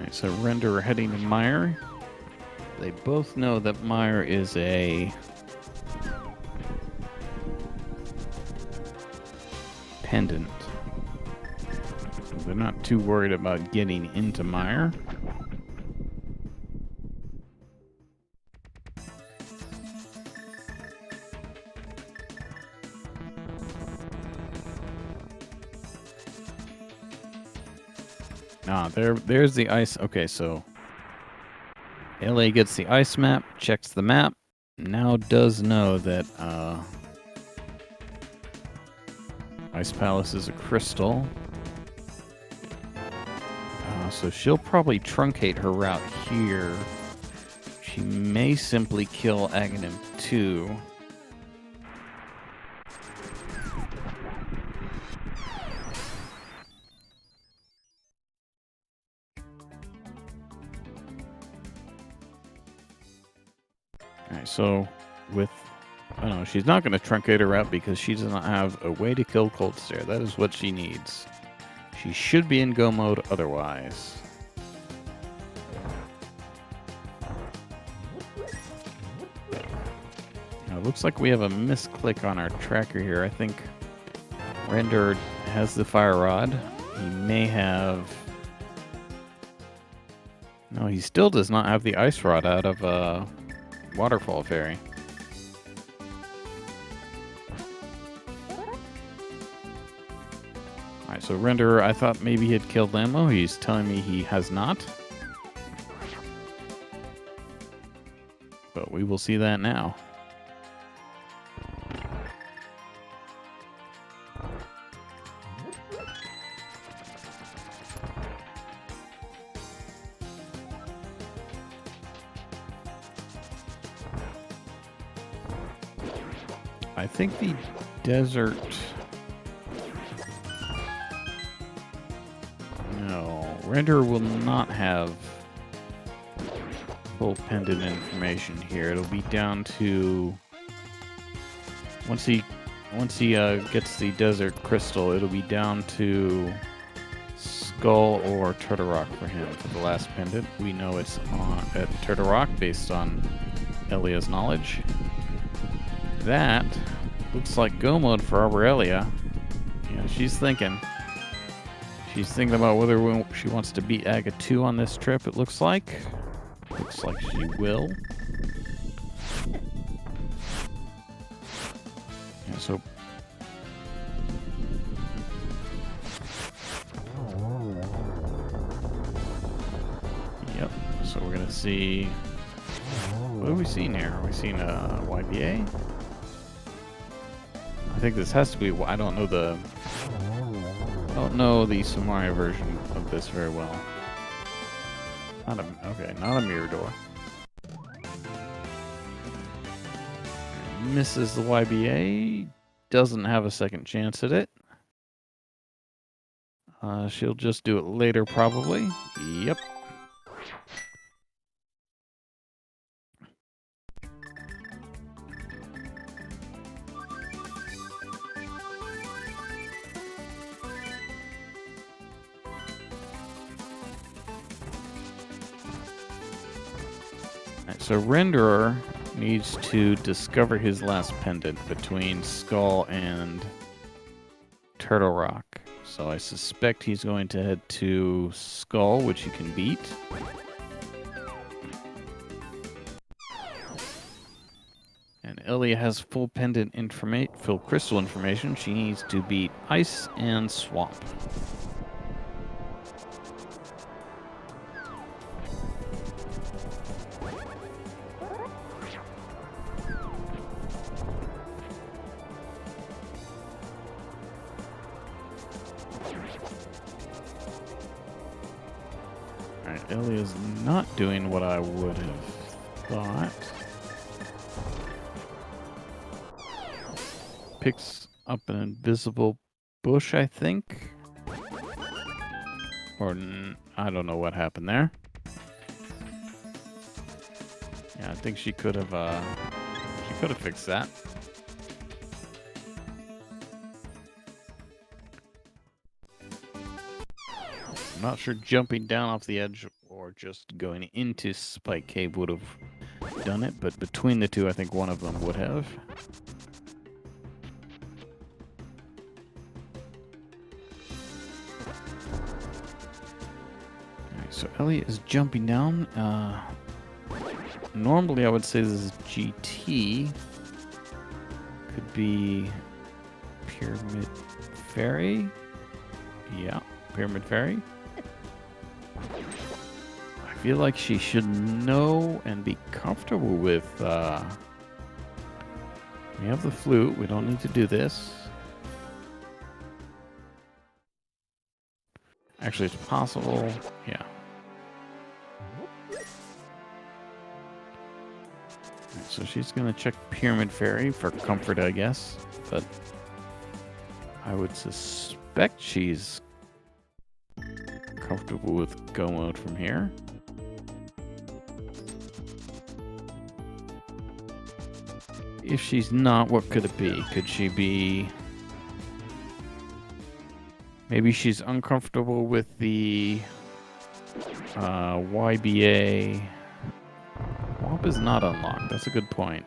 So Renderer heading to Meyer. They both know that Meyer is a pendant. So they're not too worried about getting into Meyer. There's the ice. Okay, so LA gets the ice map, checks the map, now does know that Ice Palace is a crystal. So she'll probably truncate her route here. She may simply kill Aghanim 2. So, I don't know, she's not going to truncate her route because she does not have a way to kill Cold Stare. That is what she needs. She should be in go mode otherwise. Now, it looks like we have a misclick on our tracker here. I think Render has the fire rod. He may have... No, he still does not have the ice rod out of Waterfall Fairy. Alright, so Renderer, I thought maybe he had killed Lambo. He's telling me he has not. But we will see that now. I think the desert... No, Renderer will not have full pendant information here. It'll be down to Once he gets the desert crystal, it'll be down to Skull or Turtle Rock for him for the last pendant. We know it's at Turtle Rock based on Elia's knowledge. That looks like go mode for Arborelia. Yeah, she's thinking. She's thinking about whether she wants to beat Aga 2 on this trip, it looks like. Looks like she will. Yeah, so... Yep, so we're gonna see... What are we seeing here? Are we seeing a YBA? I think this has to be... I don't know the Samaria version of this very well. Not a mirror door. Misses the YBA. Doesn't have a second chance at it. She'll just do it later, probably. Yep. So Renderer needs to discover his last pendant between Skull and Turtle Rock. So I suspect he's going to head to Skull, which he can beat. And Elia has full crystal information. She needs to beat Ice and Swamp. Alright, Elia's not doing what I would have thought. Picks up an invisible bush, I think. Or, I don't know what happened there. Yeah, I think she could have fixed that. I'm not sure jumping down off the edge or just going into Spike Cave would have done it, but between the two, I think one of them would have. Alright, so Elliot is jumping down. Normally, I would say this is GT. Could be Pyramid Ferry. Yeah, Pyramid Ferry. I feel like she should know and be comfortable with, we have the flute, we don't need to do this. Actually, it's possible, yeah. Right, so she's gonna check Pyramid Ferry for comfort, I guess, but I would suspect she's comfortable with go mode from here. If she's not, what could it be? Could she be... Maybe she's uncomfortable with the YBA. WAP is not unlocked. That's a good point.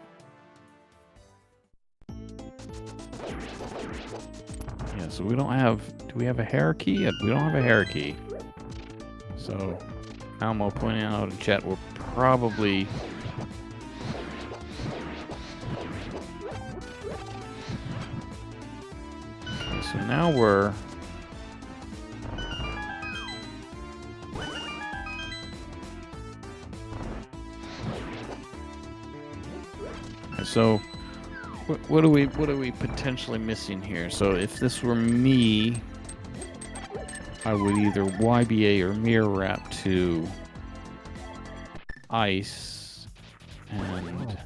Yeah, so we don't have... Do we have a hierarchy? We don't have a hierarchy. So, Almo pointing out in chat, we're probably... Okay, so now we're... Okay, so, what are we potentially missing here? So if this were me, I would either YBA or mirror wrap to Ice and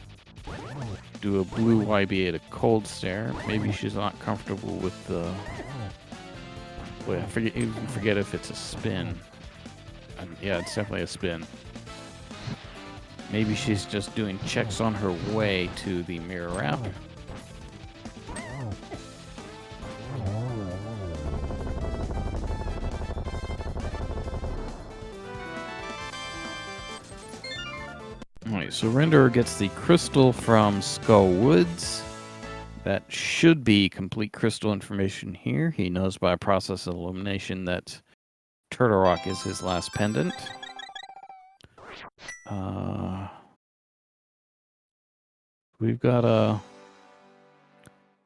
do a blue YBA to Cold Stare. Maybe she's not comfortable with the... Wait, I forget if it's a spin. Yeah, it's definitely a spin. Maybe she's just doing checks on her way to the mirror wrap. So Renderer gets the crystal from Skull Woods. That should be complete crystal information here. He knows by process of elimination that Turtle Rock is his last pendant. We've got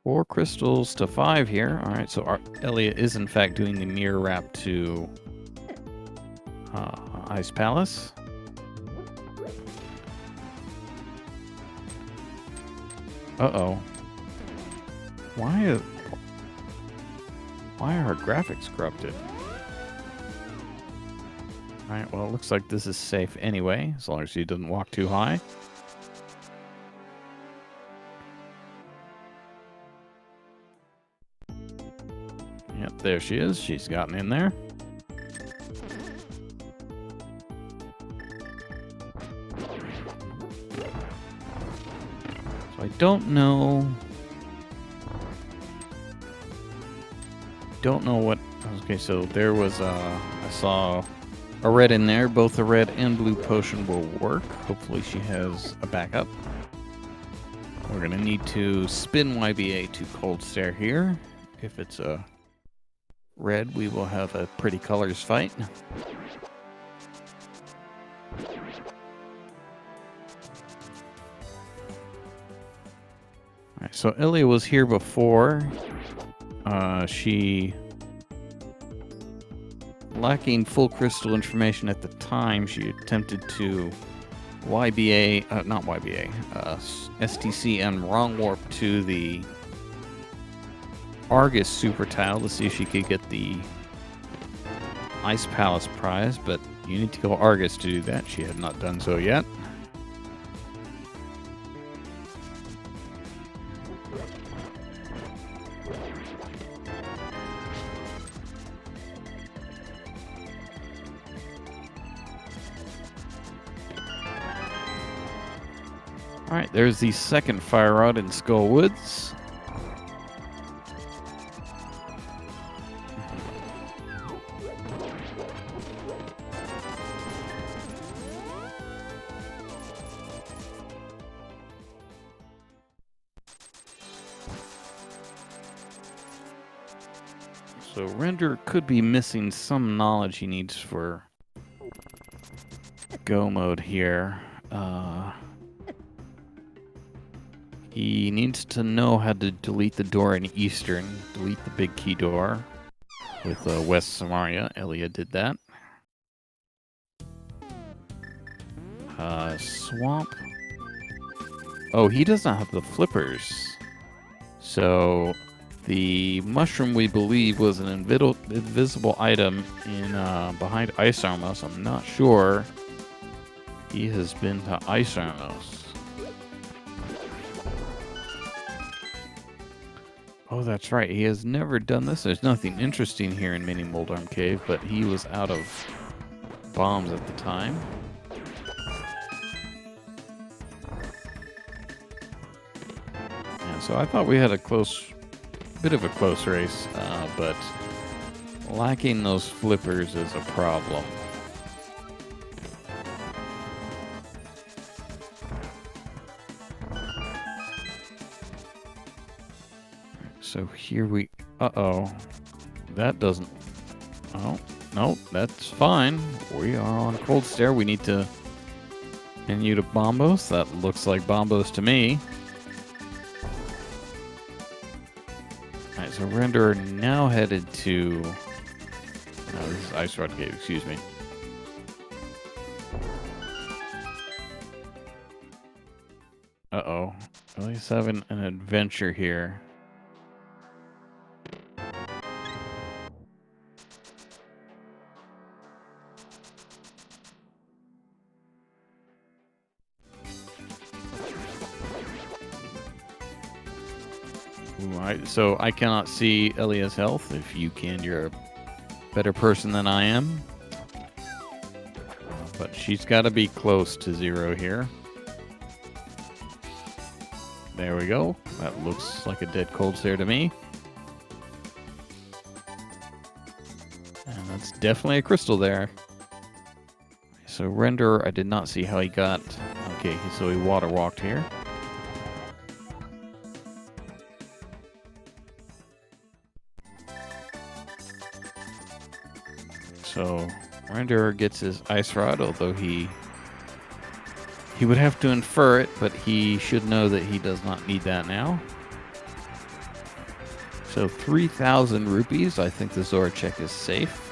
4 crystals to 5 here. All right, so Elliot is in fact doing the mirror wrap to Ice Palace. Uh-oh. Why are her graphics corrupted? Alright, well, it looks like this is safe anyway, as long as she doesn't walk too high. Yep, there she is. She's gotten in there. So I don't know what... Okay, so there was I saw a red in there. Both the red and blue potion will work. Hopefully she has a backup. We're going to need to spin YBA to cold stare here. If it's a red, we will have a pretty colors fight. Alright, so Elia was here before. She... Lacking full crystal information at the time, she attempted to STC and wrong warp to the Argus super tile to see if she could get the Ice Palace prize, but you need to go Argus to do that. She had not done so yet. Alright, there's the second fire rod in Skull Woods. So Render could be missing some knowledge he needs for go mode here. He needs to know how to delete the door in Eastern, delete the big key door with West Samaria. Elia did that. Swamp. Oh, he doesn't have the flippers. So the mushroom, we believe, was an invisible item in behind Ice Armos. I'm not sure he has been to Ice Armos. Oh, that's right. He has never done this. There's nothing interesting here in Mini Moldarm Cave, but he was out of bombs at the time. Yeah, so I thought we had a bit of a close race, but lacking those flippers is a problem. So here we... Uh-oh. That doesn't... Oh, no, that's fine. We are on Cold Stare. We need to continue to Bombos. That looks like Bombos to me. Alright, so Renderer now headed to... Oh, this is Ice Rod Cave, excuse me. Uh-oh. Eli's having an adventure here. So I cannot see Elia's health. If you can, you're a better person than I am. But she's got to be close to 0 here. There we go. That looks like a dead Cold Stare to me. And that's definitely a crystal there. So Renderer, I did not see how he got Okay, so he water walked here. So Renderer gets his ice rod, although he would have to infer it, but he should know that he does not need that now. So 3,000 rupees. I think the Zora check is safe.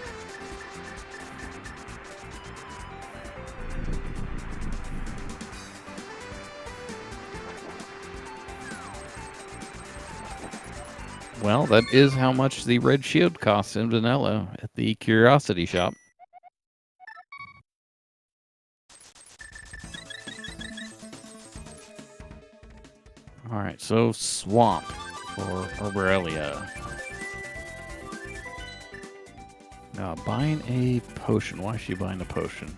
Well, that is how much the red shield costs in vanilla at the Curiosity Shop. Alright, so Swamp for Arborelia. Now, buying a potion. Why is she buying a potion?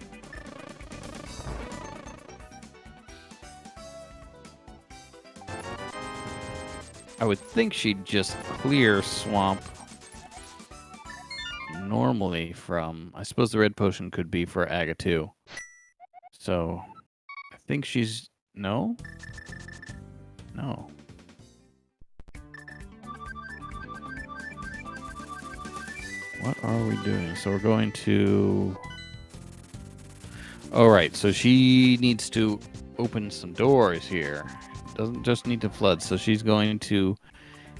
I would think she'd just clear Swamp normally from... I suppose the red potion could be for Aga 2. So, I think she's... No? No. What are we doing? So we're going to... Oh, right. So she needs to open some doors here. Doesn't just need to flood. So she's going to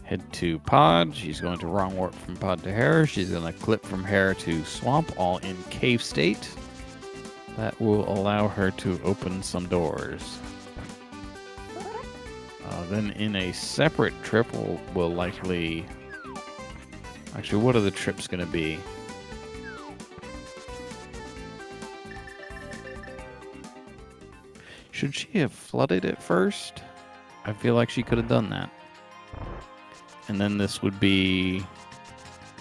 head to Pod. She's going to wrong warp from Pod to Hera. She's going to clip from Hera to Swamp, all in cave state. That will allow her to open some doors. Then in a separate trip, we'll likely... Actually, what are the trips going to be? Should she have flooded it first? I feel like she could have done that. And then this would be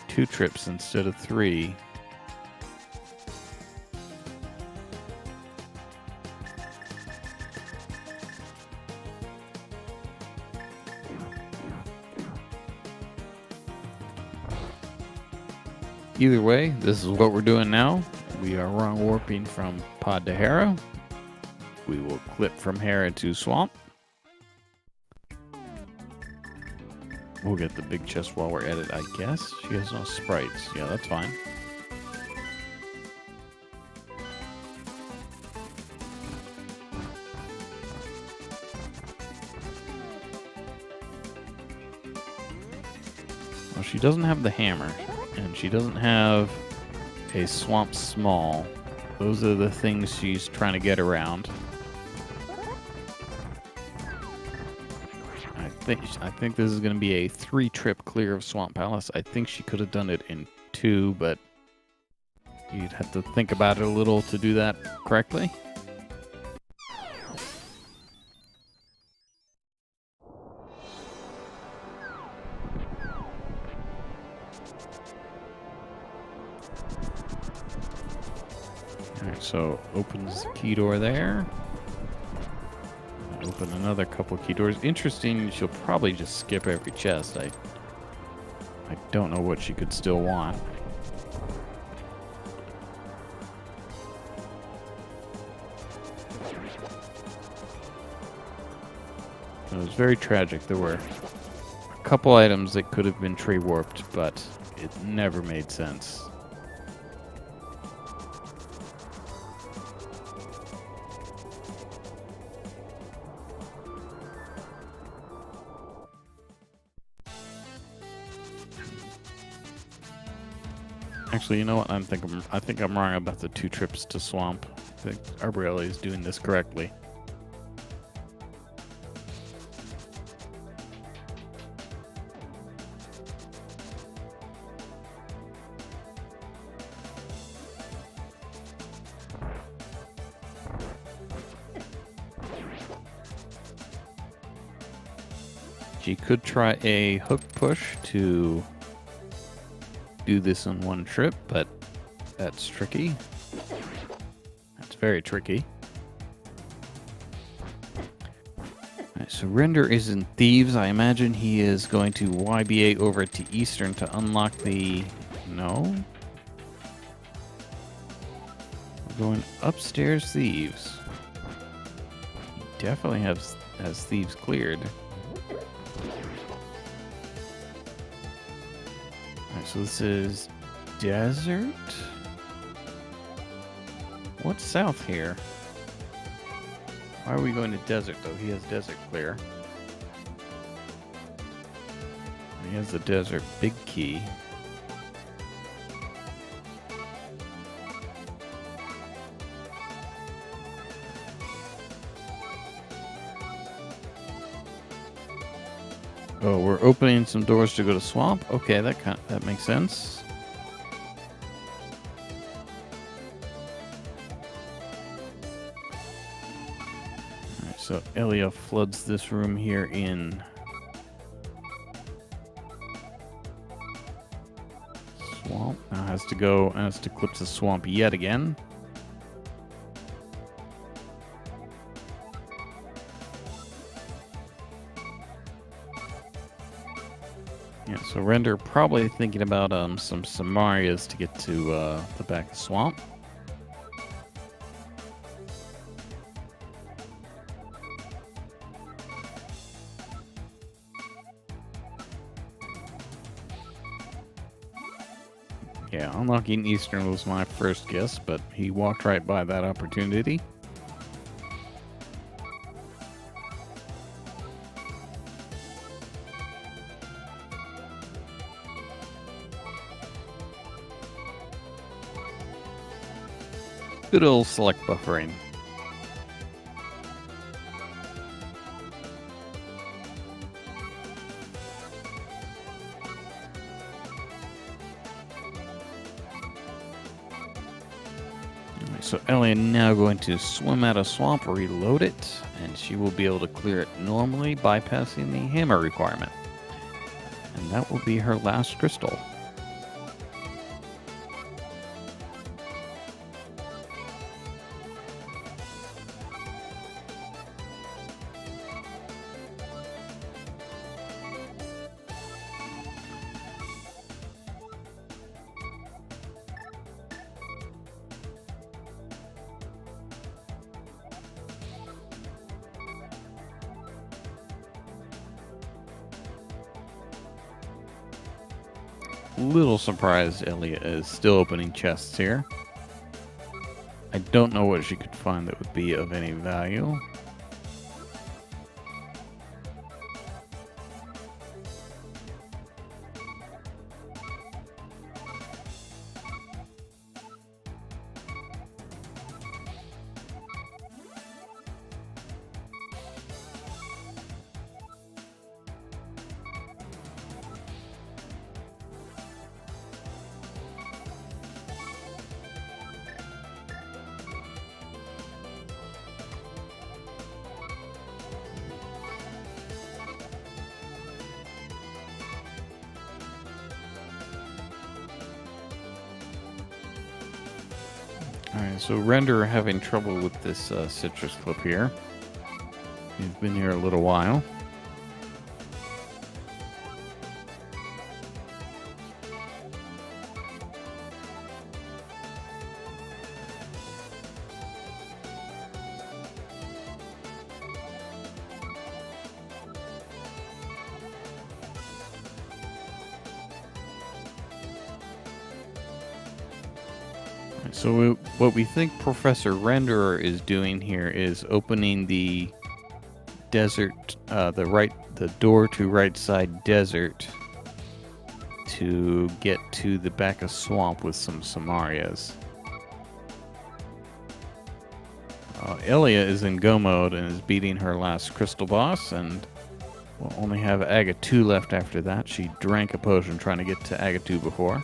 2 trips instead of 3. Either way, this is what we're doing now. We are wrong warping from Pod to Hera. We will clip from Hera to Swamp. We'll get the big chest while we're at it, I guess. She has no sprites. Yeah, that's fine. Well, she doesn't have the hammer. And she doesn't have a Swamp Small. Those are the things she's trying to get around. I think this is going to be a 3-trip clear of Swamp Palace. I think she could have done it in 2, but you'd have to think about it a little to do that correctly. Alright, so opens the key door there. Open another couple key doors. Interesting, she'll probably just skip every chest. I don't know what she could still want. It was very tragic. There were a couple items that could have been tree warped, but it never made sense. Actually, you know what? I think I'm wrong about the 2 trips to Swamp. I think Arborelia is doing this correctly. She could try a hook push to do this in 1 trip, but that's tricky. That's very tricky. Alright, so Render is in Thieves. I imagine he is going to YBA over to Eastern to unlock the... No? We're going upstairs Thieves. definitely has thieves cleared. Alright, so this is desert? What's south here? Why are we going to desert, though? He has desert clear. He has the desert big key. Oh, we're opening some doors to go to swamp? Okay, that makes sense. Alright, so Elia floods this room here in swamp. Now has to clip the swamp yet again. Yeah, so Render probably thinking about some Samarias to get to the back of the swamp. Yeah, unlocking Eastern was my first guess, but he walked right by that opportunity. Good old select buffering. So Ellie now going to swim out of swamp, reload it, and she will be able to clear it normally, bypassing the hammer requirement. And that will be her last crystal. Little surprised Elliot is still opening chests here. I don't know what she could find that would be of any value. Alright, so Render having trouble with this citrus clip here. He's been here a little while. So what we think Professor Renderer is doing here is opening the desert, the door to right side desert to get to the back of swamp with some Samarias. Elia is in go mode and is beating her last crystal boss, and we'll only have Aga 2 left after that. She drank a potion trying to get to Aga 2 before.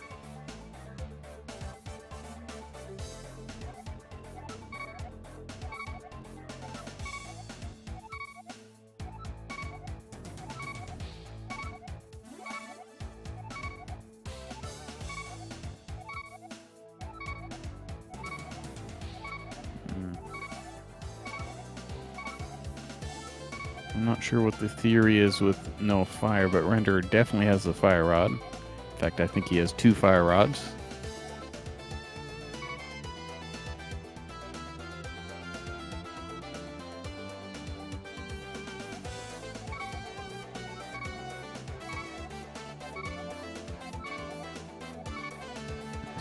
I'm not sure what the theory is with no fire, but Renderer definitely has the fire rod. In fact, I think he has 2 fire rods.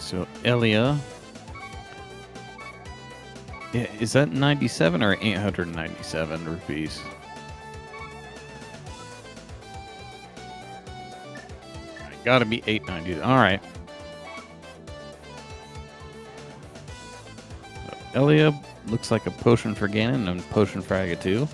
So Elia, is that 97 or 897 rupees? Gotta be 890. All right. So Elia looks like a potion for Ganon and a potion for Agatu.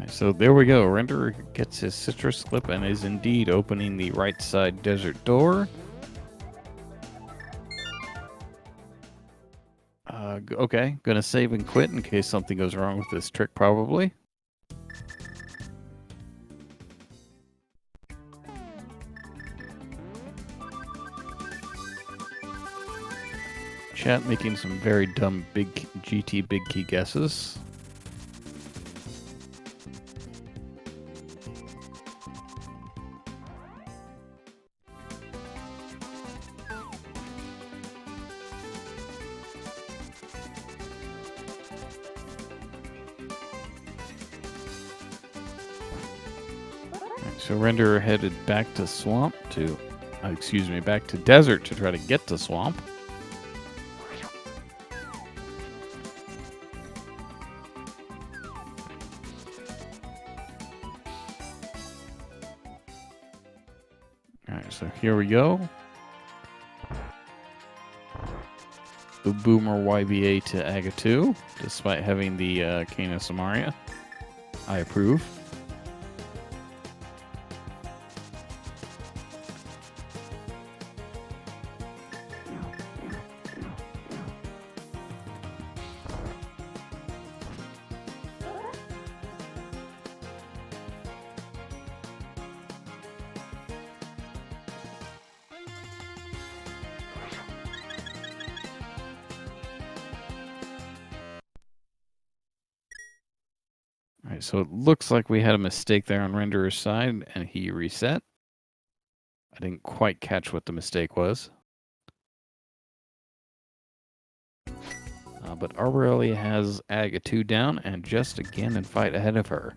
So there we go. Renderer gets his citrus clip and is indeed opening the right side desert door. Okay, gonna save and quit in case something goes wrong with this trick, probably. Chat making some very dumb GT big key guesses. So Renderer headed back to swamp to, back to desert to try to get to swamp. All right, so here we go. The Boomer YBA to Agatu, despite having the Cane of Samaria. I approve. Alright, so it looks like we had a mistake there on Renderer's side, and he reset. I didn't quite catch what the mistake was. But Arborelia has Agatu down, and just a Ganon fight ahead of her.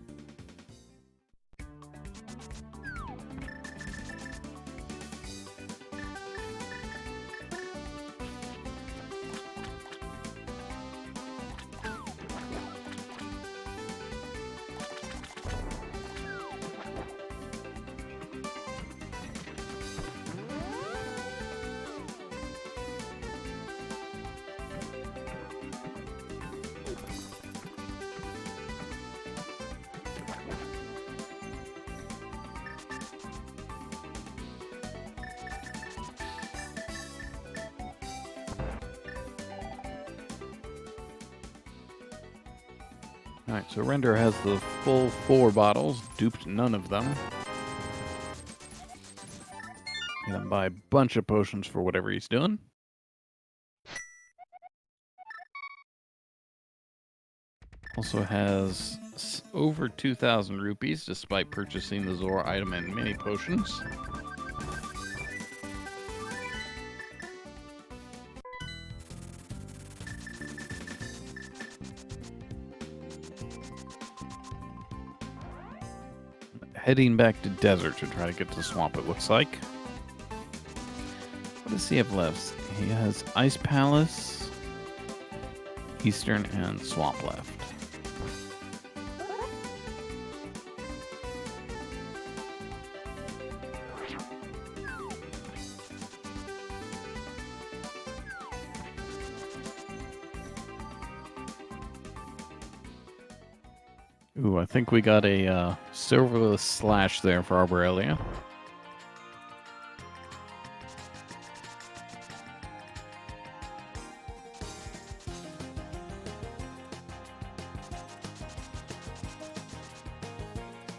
Alright, so Renderer has the full 4 bottles, duped none of them. Gonna buy a bunch of potions for whatever he's doing. Also has over 2,000 rupees despite purchasing the Zora item and mini potions. Heading back to desert to try to get to swamp, it looks like. What does he have left? He has Ice Palace, Eastern, and Swamp left. Ooh, I think we got a serverless slash there for Arborelia.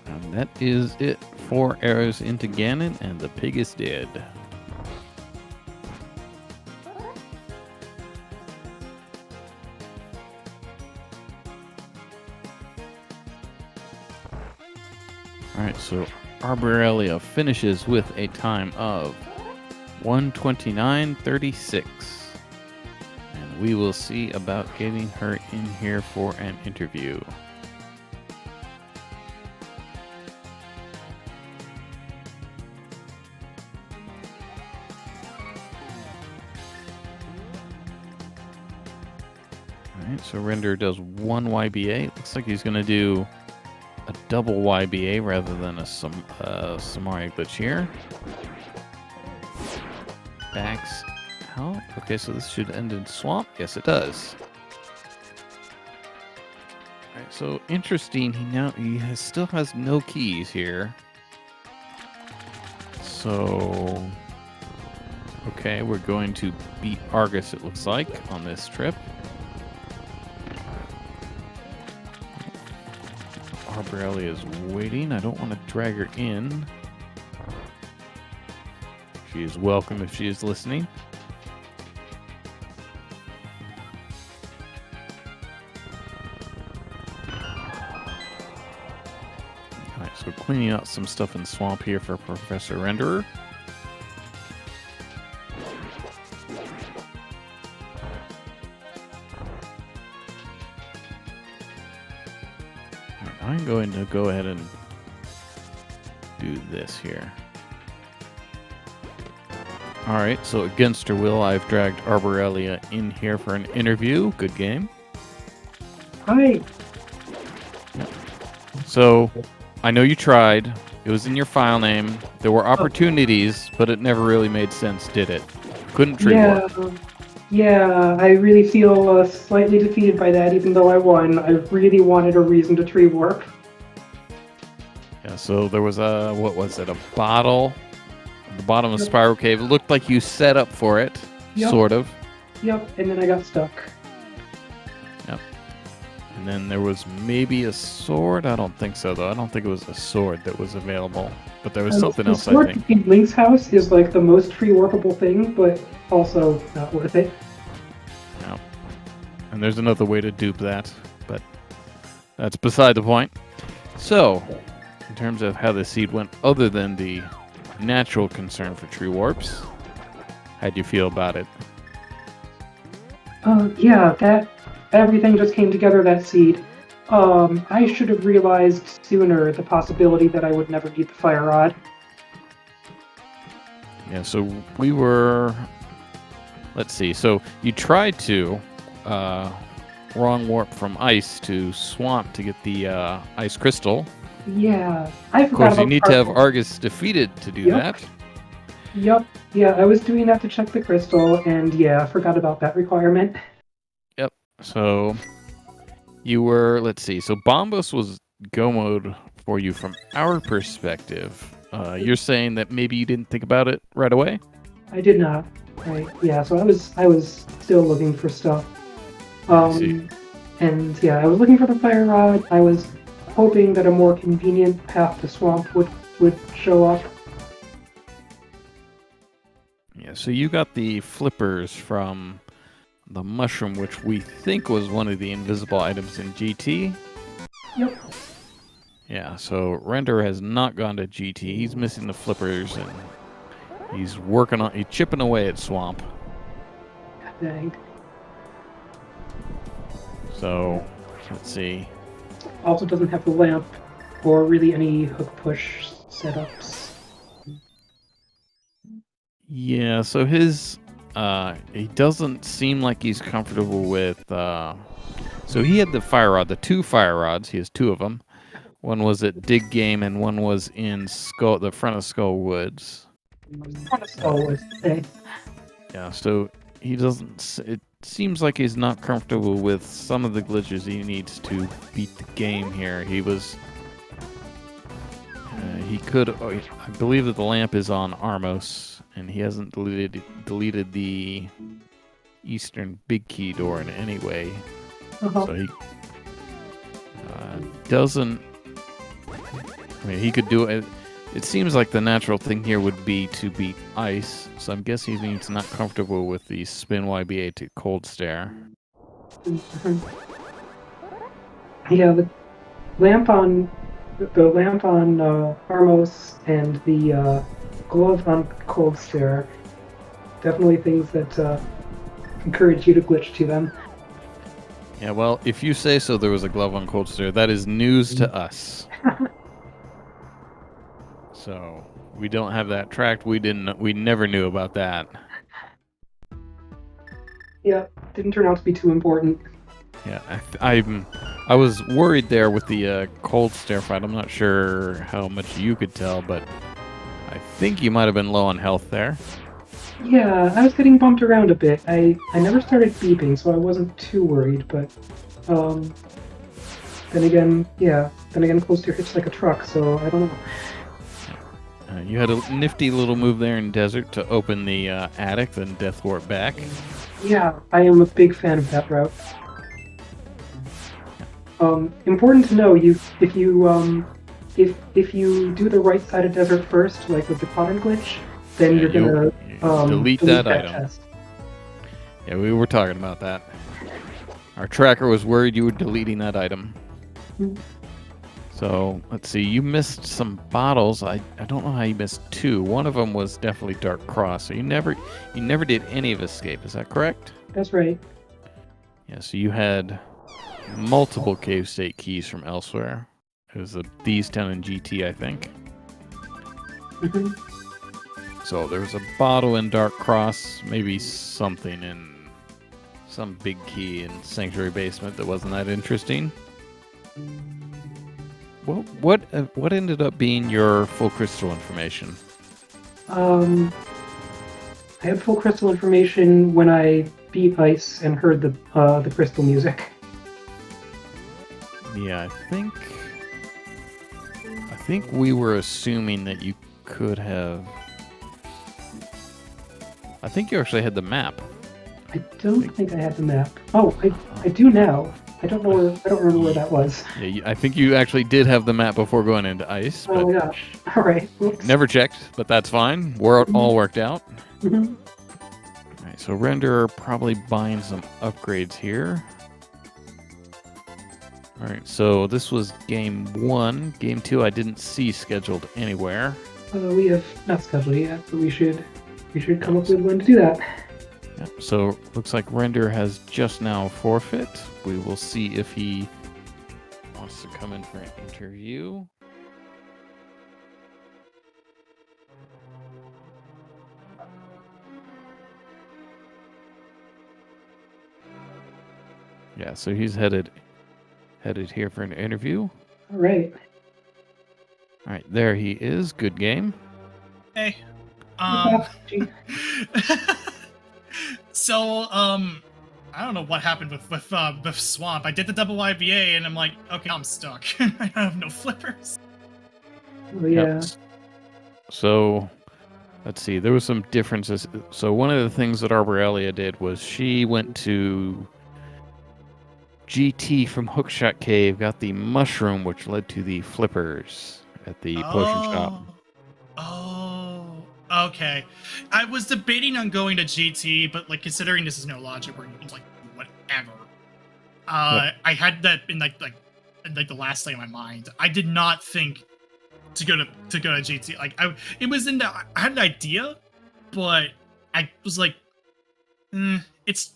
And that is it. 4 arrows into Ganon, and the pig is dead. Alright, so Arborelia finishes with a time of 1:29:36. And we will see about getting her in here for an interview. Alright, so render does one YBA. Looks like he's going to do a double YBA rather than a Samari glitch here. Backs out. Okay, so this should end in swamp. Yes, it does. Alright, so interesting. He still has no keys here. So, okay, we're going to beat Argus, it looks like, on this trip. Arborelia is waiting. I don't want to drag her in. She is welcome if she is listening. Alright, so cleaning out some stuff in swamp here for Professor Renderer. I'm going to go ahead and do this here. Alright, so against her will, I've dragged Arborelia in here for an interview. Good game. Hi. So, I know you tried. It was in your file name. There were opportunities, but it never really made sense, did it? Couldn't tree work. Yeah, I really feel slightly defeated by that, even though I won. I really wanted a reason to tree warp. Yeah, so there was a, what was it, a bottle at the bottom of Spiral Cave. It looked like you set up for it, sort of. Yep, and then I got stuck. Yep. And then there was maybe a sword. I don't think so, though. I don't think it was a sword that was available. But there was something else, I think. The sword in Link's house is like the most tree warpable thing, but also not worth it. Yep. And there's another way to dupe that, but that's beside the point. So, in terms of how the seed went, other than the natural concern for tree warps, how'd you feel about it? Yeah, everything just came together, that seed. I should have realized sooner the possibility that I would never need the fire rod. Yeah, so we were... Let's see. So you tried to wrong warp from ice to swamp to get the ice crystal. Yeah, I forgot. Of course, about you need to have Argus defeated to do that. Yep. Yeah, I was doing that to check the crystal, and yeah, I forgot about that requirement. Yep. So you were, let's see. So Bombos was go mode for you from our perspective. You're saying that maybe you didn't think about it right away? I did not. Right. Yeah. So I was still looking for stuff. And yeah, I was looking for the fire rod. I was hoping that a more convenient path to swamp would show up. Yeah. So you got the flippers from the mushroom, which we think was one of the invisible items in GT. Yep. Yeah, so Render has not gone to GT. He's missing the flippers, and he's chipping away at Swamp. Dang. So, let's see. Also doesn't have the lamp, or really any hook push setups. Yeah, so his, he doesn't seem like he's comfortable with, so he had the fire rod, the 2 fire rods. He has 2 of them. One was at Dig Game, and one was in the front of Skull Woods. Front of Skull Woods, okay. Yeah, so he doesn't. It seems like he's not comfortable with some of the glitches he needs to beat the game here. He was. He could. I believe that the lamp is on Armos, and he hasn't deleted the Eastern Big Key door in any way. So he doesn't. I mean, he could do it. It seems like the natural thing here would be to beat ice, so I'm guessing he's not comfortable with the spin YBA to cold stare. Yeah, the lamp on Armos and the glove on cold stare, definitely things that encourage you to glitch to them. Yeah, well, if you say so, there was a glove on cold stare. That is news to us. So we don't have that tracked. We never knew about that. Yeah, didn't turn out to be too important. Yeah, I was worried there with the cold stare fight. I'm not sure how much you could tell, but I think you might have been low on health there. Yeah, I was getting bumped around a bit. I never started beeping, so I wasn't too worried, but then again, close to hits like a truck, so I don't know. You had a nifty little move there in Desert to open the attic, then Death Warp back. Yeah, I am a big fan of that route. Important to know, if you do the right side of Desert first, like with the pattern glitch, then you're gonna delete that item. chest. Yeah, we were talking about that. Our tracker was worried you were deleting that item. Mhm. So let's see. You missed some bottles. I don't know how you missed two. One of them was definitely Dark Cross. So you never did any of Escape. Is that correct? That's right. Yeah. So you had multiple cave state keys from elsewhere. It was these 10 and GT, I think. Mhm. So there was a bottle in Dark Cross, maybe something in some big key in Sanctuary Basement that wasn't that interesting. What ended up being your full crystal information? I had full crystal information when I beat Ice and heard the crystal music. Yeah, I think we were assuming that you could have. I think you actually had the map. I don't think I had the map. Oh, I do now. I don't remember where that was. Yeah, I think you actually did have the map before going into Ice. Oh But my gosh. All right. Whoops. never checked, but that's fine. We're all worked out. Mhm. All right, so Renderer probably buying some upgrades here. All right, so this was game 1. Game 2 I didn't see scheduled anywhere. We have not scheduled yet, but we should come up with when to do that. Yep, so looks like Render has just now forfeit. We will see if he wants to come in for an interview. Yeah, so he's headed here for an interview. All right. All right, there he is. Good game. Hey. Gee. So, I don't know what happened with Swamp. I did the double IBA and I'm like, okay, I'm stuck. I have no flippers. Oh, yeah. Yep. So, let's see. There was some differences. So one of the things that Arborelia did was she went to GT from Hookshot Cave, got the mushroom, which led to the flippers at the potion shop. Oh, okay. I was debating on going to GT, but like considering this is no logic, we're like whatever. I had that in like the last thing in my mind. I did not think to go to GT. Like it was in the. I had an idea, but I was like, it's.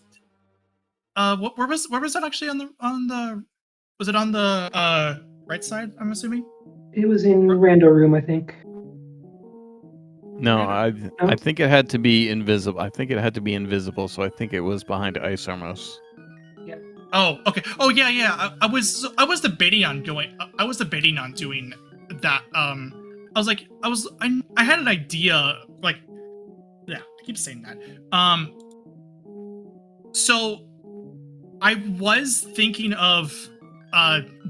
Where was that actually on the? Was it on the right side? I'm assuming. It was in Rando Room, I think. No, I think it had to be invisible. I think it had to be invisible, so I think it was behind Ice Armos. Yeah. Oh, okay. Oh, yeah. I was debating on going. I was debating on doing that. I had an idea. Like, yeah, I keep saying that. So I was thinking of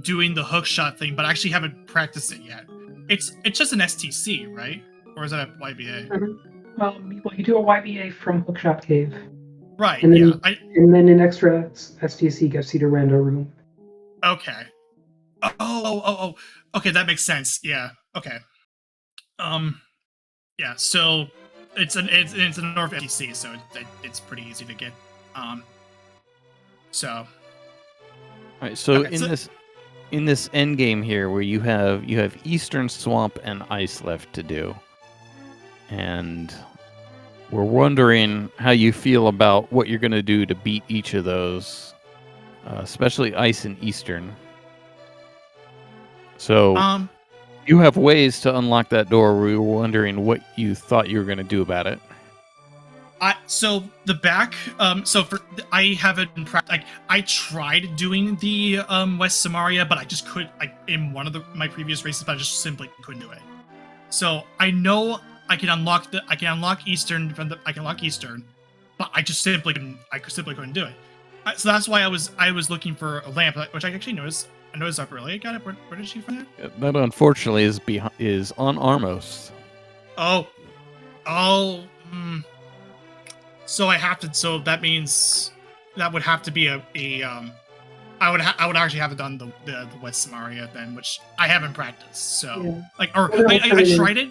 doing the hook shot thing, but I actually haven't practiced it yet. It's just an STC, right? Or is that a YBA? Mm-hmm. Well, you do a YBA from Hookshot Cave. Right, and then, yeah. And then an extra STC gets you to Rando Room. Okay. Oh. Okay, that makes sense. Yeah. Okay. Yeah. So it's an North STC, so it's pretty easy to get. So. All right. So okay, in this end game here, where you have Eastern Swamp and Ice left to do. And we're wondering how you feel about what you're going to do to beat each of those, especially Ice and Eastern. So you have ways to unlock that door. We were wondering what you thought you were going to do about it. So the back, I haven't like I tried doing the West Samaria, but I just couldn't, like, in one of my previous races, but I just simply couldn't do it. So I know I can unlock Eastern I can unlock Eastern, but I just simply couldn't do it. So that's why I was looking for a lamp, which I actually noticed. I noticed up early. I got it. Where did she find that? That unfortunately is on Armos. Oh. So I have to. So that means that would have to be I would actually have done the West Samaria then, which I haven't practiced. So Yeah. I tried it.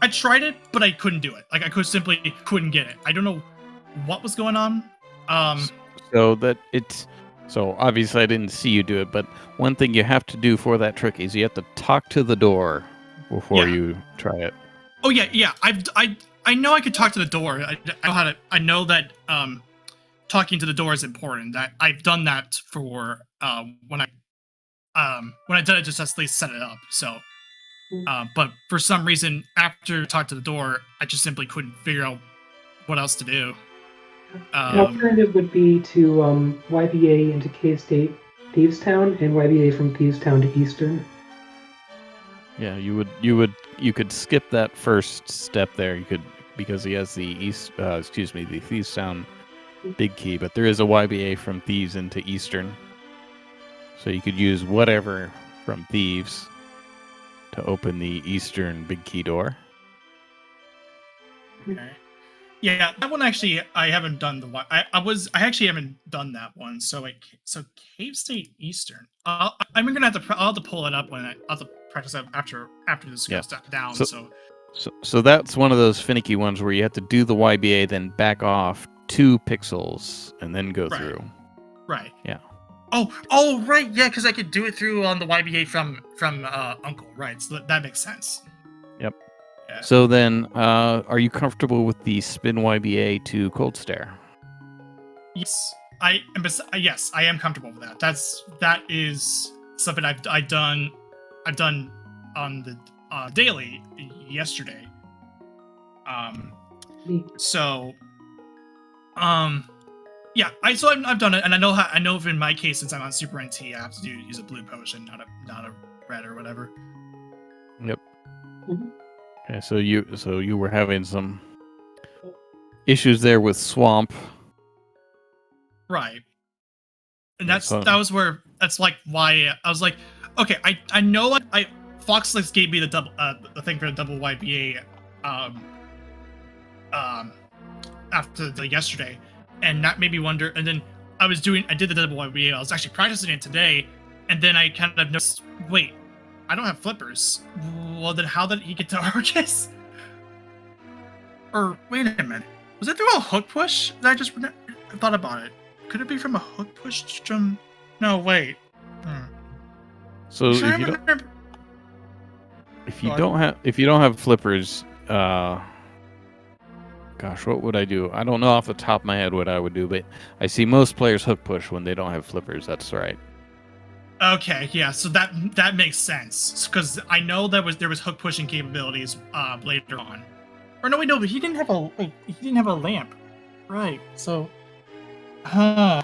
I tried it, but I couldn't do it. Like I simply couldn't get it. I don't know what was going on. So obviously I didn't see you do it, but one thing you have to do for that trick is you have to talk to the door before you try it. Oh yeah. I know I could talk to the door. I know that talking to the door is important. I've done that for when I did it, just at least set it up. So, but for some reason, after I talked to the door, I just simply couldn't figure out what else to do. An alternative would be to YBA into K-State Thievestown and YBA from Thievestown to Eastern. Yeah, you could skip that first step there. You could, because he has the the Thievestown big key, but there is a YBA from Thieves into Eastern. So you could use whatever from Thieves to open the Eastern big key door. Okay. Yeah, that one actually I haven't done I actually haven't done that one. So Cave State Eastern. I'm gonna I'll have to pull it up when I'll have to practice that after this goes down. So that's one of those finicky ones where you have to do the YBA, then back off 2 pixels, and then go through. Right. Yeah. Oh, right. Yeah, because I could do it through on the YBA from Uncle. Right. So that makes sense. Yep. Yeah. So then, are you comfortable with the spin YBA to Cold Stare? Yes, I am comfortable with that. That is something I've done on the daily yesterday. Yeah, I've done it, and I know in my case, since I'm on Super NT, I have to use a blue potion, not a red or whatever. Yep. Mm-hmm. Okay, so you were having some issues there with Swamp, right? And that's why I was like, okay, I know Foxlix gave me the double the thing for the double YBA after the yesterday, and that made me wonder. And then I did the double YBA. I was actually practicing it today, and then I kind of noticed, wait, I don't have flippers. Well, then how did he get to Argus? Or wait a minute, was it through a hook push? I just thought about it. Could it be from a hook push from? No, wait. So if you don't have flippers, gosh, what would I do? I don't know off the top of my head what I would do, but I see most players hook push when they don't have flippers. That's right. Okay, yeah, so that makes sense, because I know there was hook pushing capabilities later on. Or no, wait, no, but he didn't have a lamp, right? So, there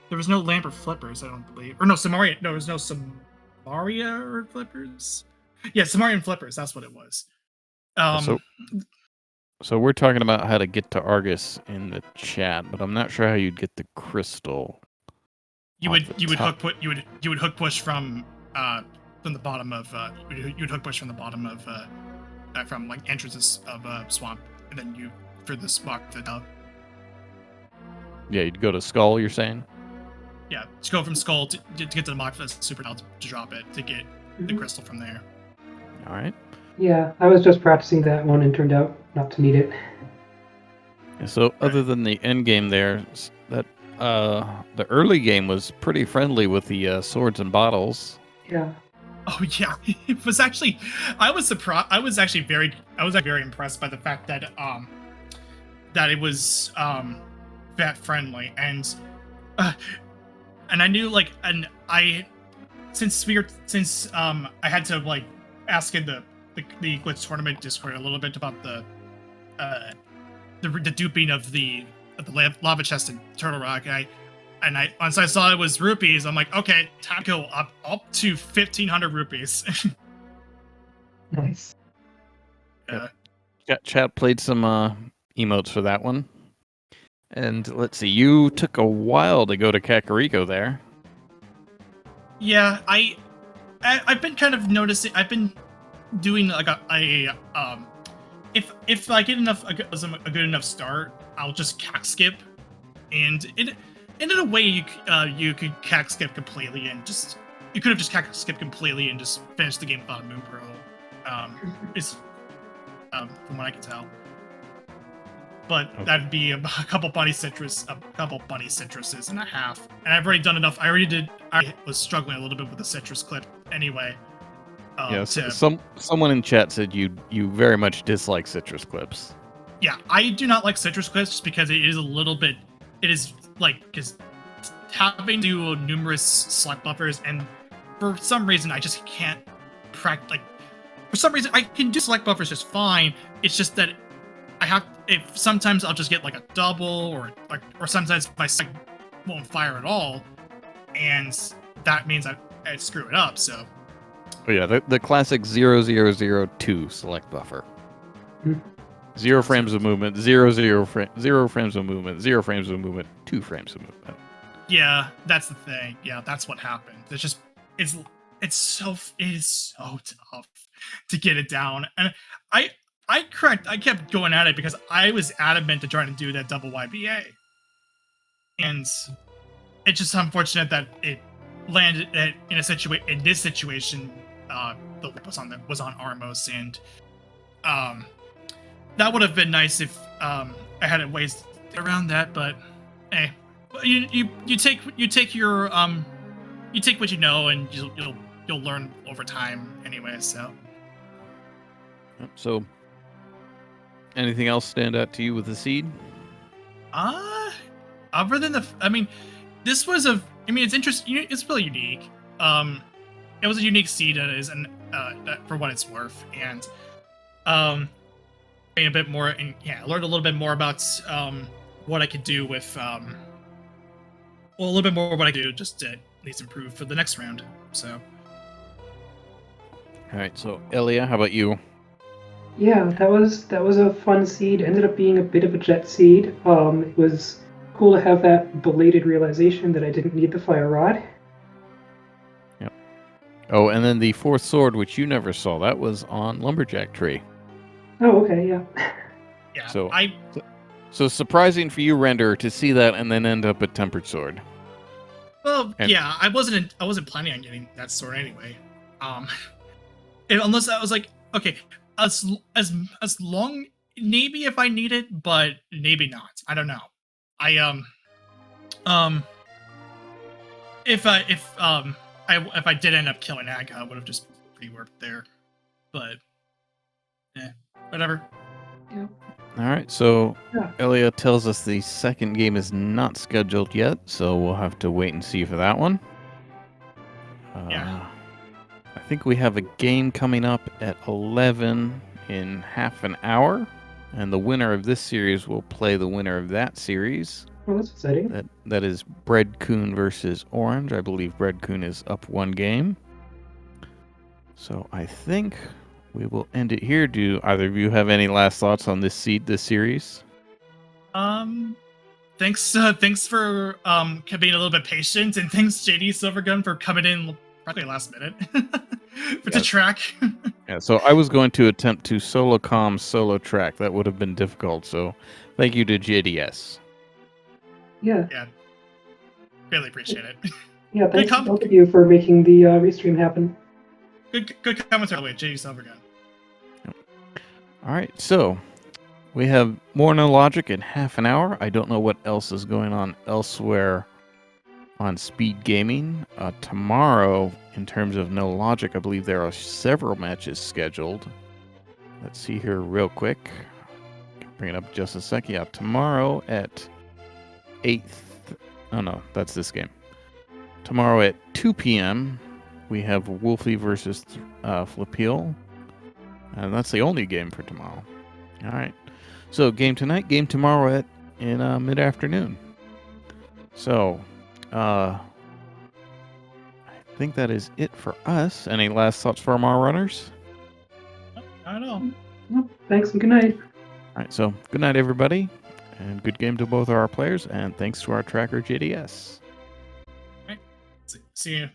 was no lamp or flippers, I don't believe. Or no, Samaria. No, there was no Samaria or flippers. Yeah, Samaria and flippers. That's what it was. So we're talking about how to get to Argus in the chat, but I'm not sure how you'd get the crystal. You would hook push from the bottom of you would hook push from the bottom of from like entrances of Swamp, and then you for the spot to top. Yeah, you'd go to Skull. You're saying? Yeah, to go from Skull to get to the mock for the super to drop it to get the crystal from there. All right. Yeah, I was just practicing that one and turned out not to need it. So other than the end game there, that the early game was pretty friendly with the swords and bottles. Yeah. Oh yeah, it was actually. I was surprised. I was actually very impressed by the fact that that it was that friendly, and I knew since I had to ask in the glitch tournament Discord a little bit about the duping of the lava chest in Turtle Rock. And I once I saw it was rupees, I'm like, okay, time to go up to 1,500 rupees. Nice. Chat played some emotes for that one. And let's see, you took a while to go to Kakariko there. Yeah, I've been kind of noticing. I've been doing like if I get a good enough start, I'll just cack skip, and in a way you could cack skip completely and just you could have just cack skip completely and just finished the game without a moon pearl. Is from what I can tell. But Okay. that'd be a couple bunny citruses and a half. And I've already done enough. I was struggling a little bit with the citrus clip anyway. Yes. Someone in chat said you very much dislike citrus clips. Yeah, I do not like citrus clips just because it is a little bit. It is like because having to do numerous select buffers, and for some reason I just can't practice. Like for some reason I can do select buffers just fine. It's just that I have. If sometimes I'll just get like a double, or sometimes my select won't fire at all, and that means I screw it up. So. Oh yeah, the classic 0002 select buffer. 0 frames of movement, 0 frames of movement, 0 frames of movement, 2 frames of movement. Yeah, that's the thing. Yeah, that's what happened. It's just it is so tough to get it down, and I kept going at it because I was adamant to try to do that double YBA, and it's just unfortunate that it landed in this situation. The lip was on Armos, and that would have been nice if I had ways around that. But hey, you take your you take what you know, and you'll learn over time anyway. So, anything else stand out to you with the seed? Other than this was it's interesting. It's really unique. It was a unique seed that is, and for what it's worth, and a bit more, and I learned a little bit more about what I could do with a little bit more what I could do just to at least improve for the next round. So, all right. So, Elia, how about you? Yeah, that was a fun seed. Ended up being a bit of a jet seed. It was cool to have that belated realization that I didn't need the fire rod. Yep. Oh, and then the fourth sword, which you never saw, that was on Lumberjack Tree. Oh, okay, yeah. Yeah. So surprising for you, Render, to see that and then end up at Tempered Sword. Well, yeah, I wasn't planning on getting that sword anyway. Unless I was like, okay, as long, maybe if I need it, but maybe not. I don't know. If I did end up killing Aga, I would have just reworked there. But whatever. Yeah. All right, so Yeah. Elia tells us the second game is not scheduled yet, so we'll have to wait and see for that one. Yeah. I think we have a game coming up at 11 in half an hour, and the winner of this series will play the winner of that series. Well, that's exciting. That is Bread Coon versus Orange. I believe Bread Coon is up 1 game. So I think we will end it here. Do either of you have any last thoughts on this series? Thanks for being a little bit patient, and thanks JD Silvergun for coming in probably last minute to track. Yeah, so I was going to attempt to solo track. That would have been difficult. So thank you to JDS. Yeah. Yeah. Really appreciate it. Yeah, thanks to both of you for making the restream happen. Good comments earlier, JD Silvergun. All right, so we have more No Logic in half an hour. I don't know what else is going on elsewhere on Speed Gaming. Tomorrow, in terms of No Logic, I believe there are several matches scheduled. Let's see here real quick. Bring it up just a second. Yeah, tomorrow at 8. Oh no, that's this game. Tomorrow at 2 p.m. we have Wolfie versus Flapeel. And that's the only game for tomorrow. All right. So game tonight, game tomorrow in mid-afternoon. So, I think that is it for us. Any last thoughts from our runners? I don't know. Well, thanks and good night. All right, so good night, everybody, and good game to both of our players, and thanks to our tracker, JDS. See you.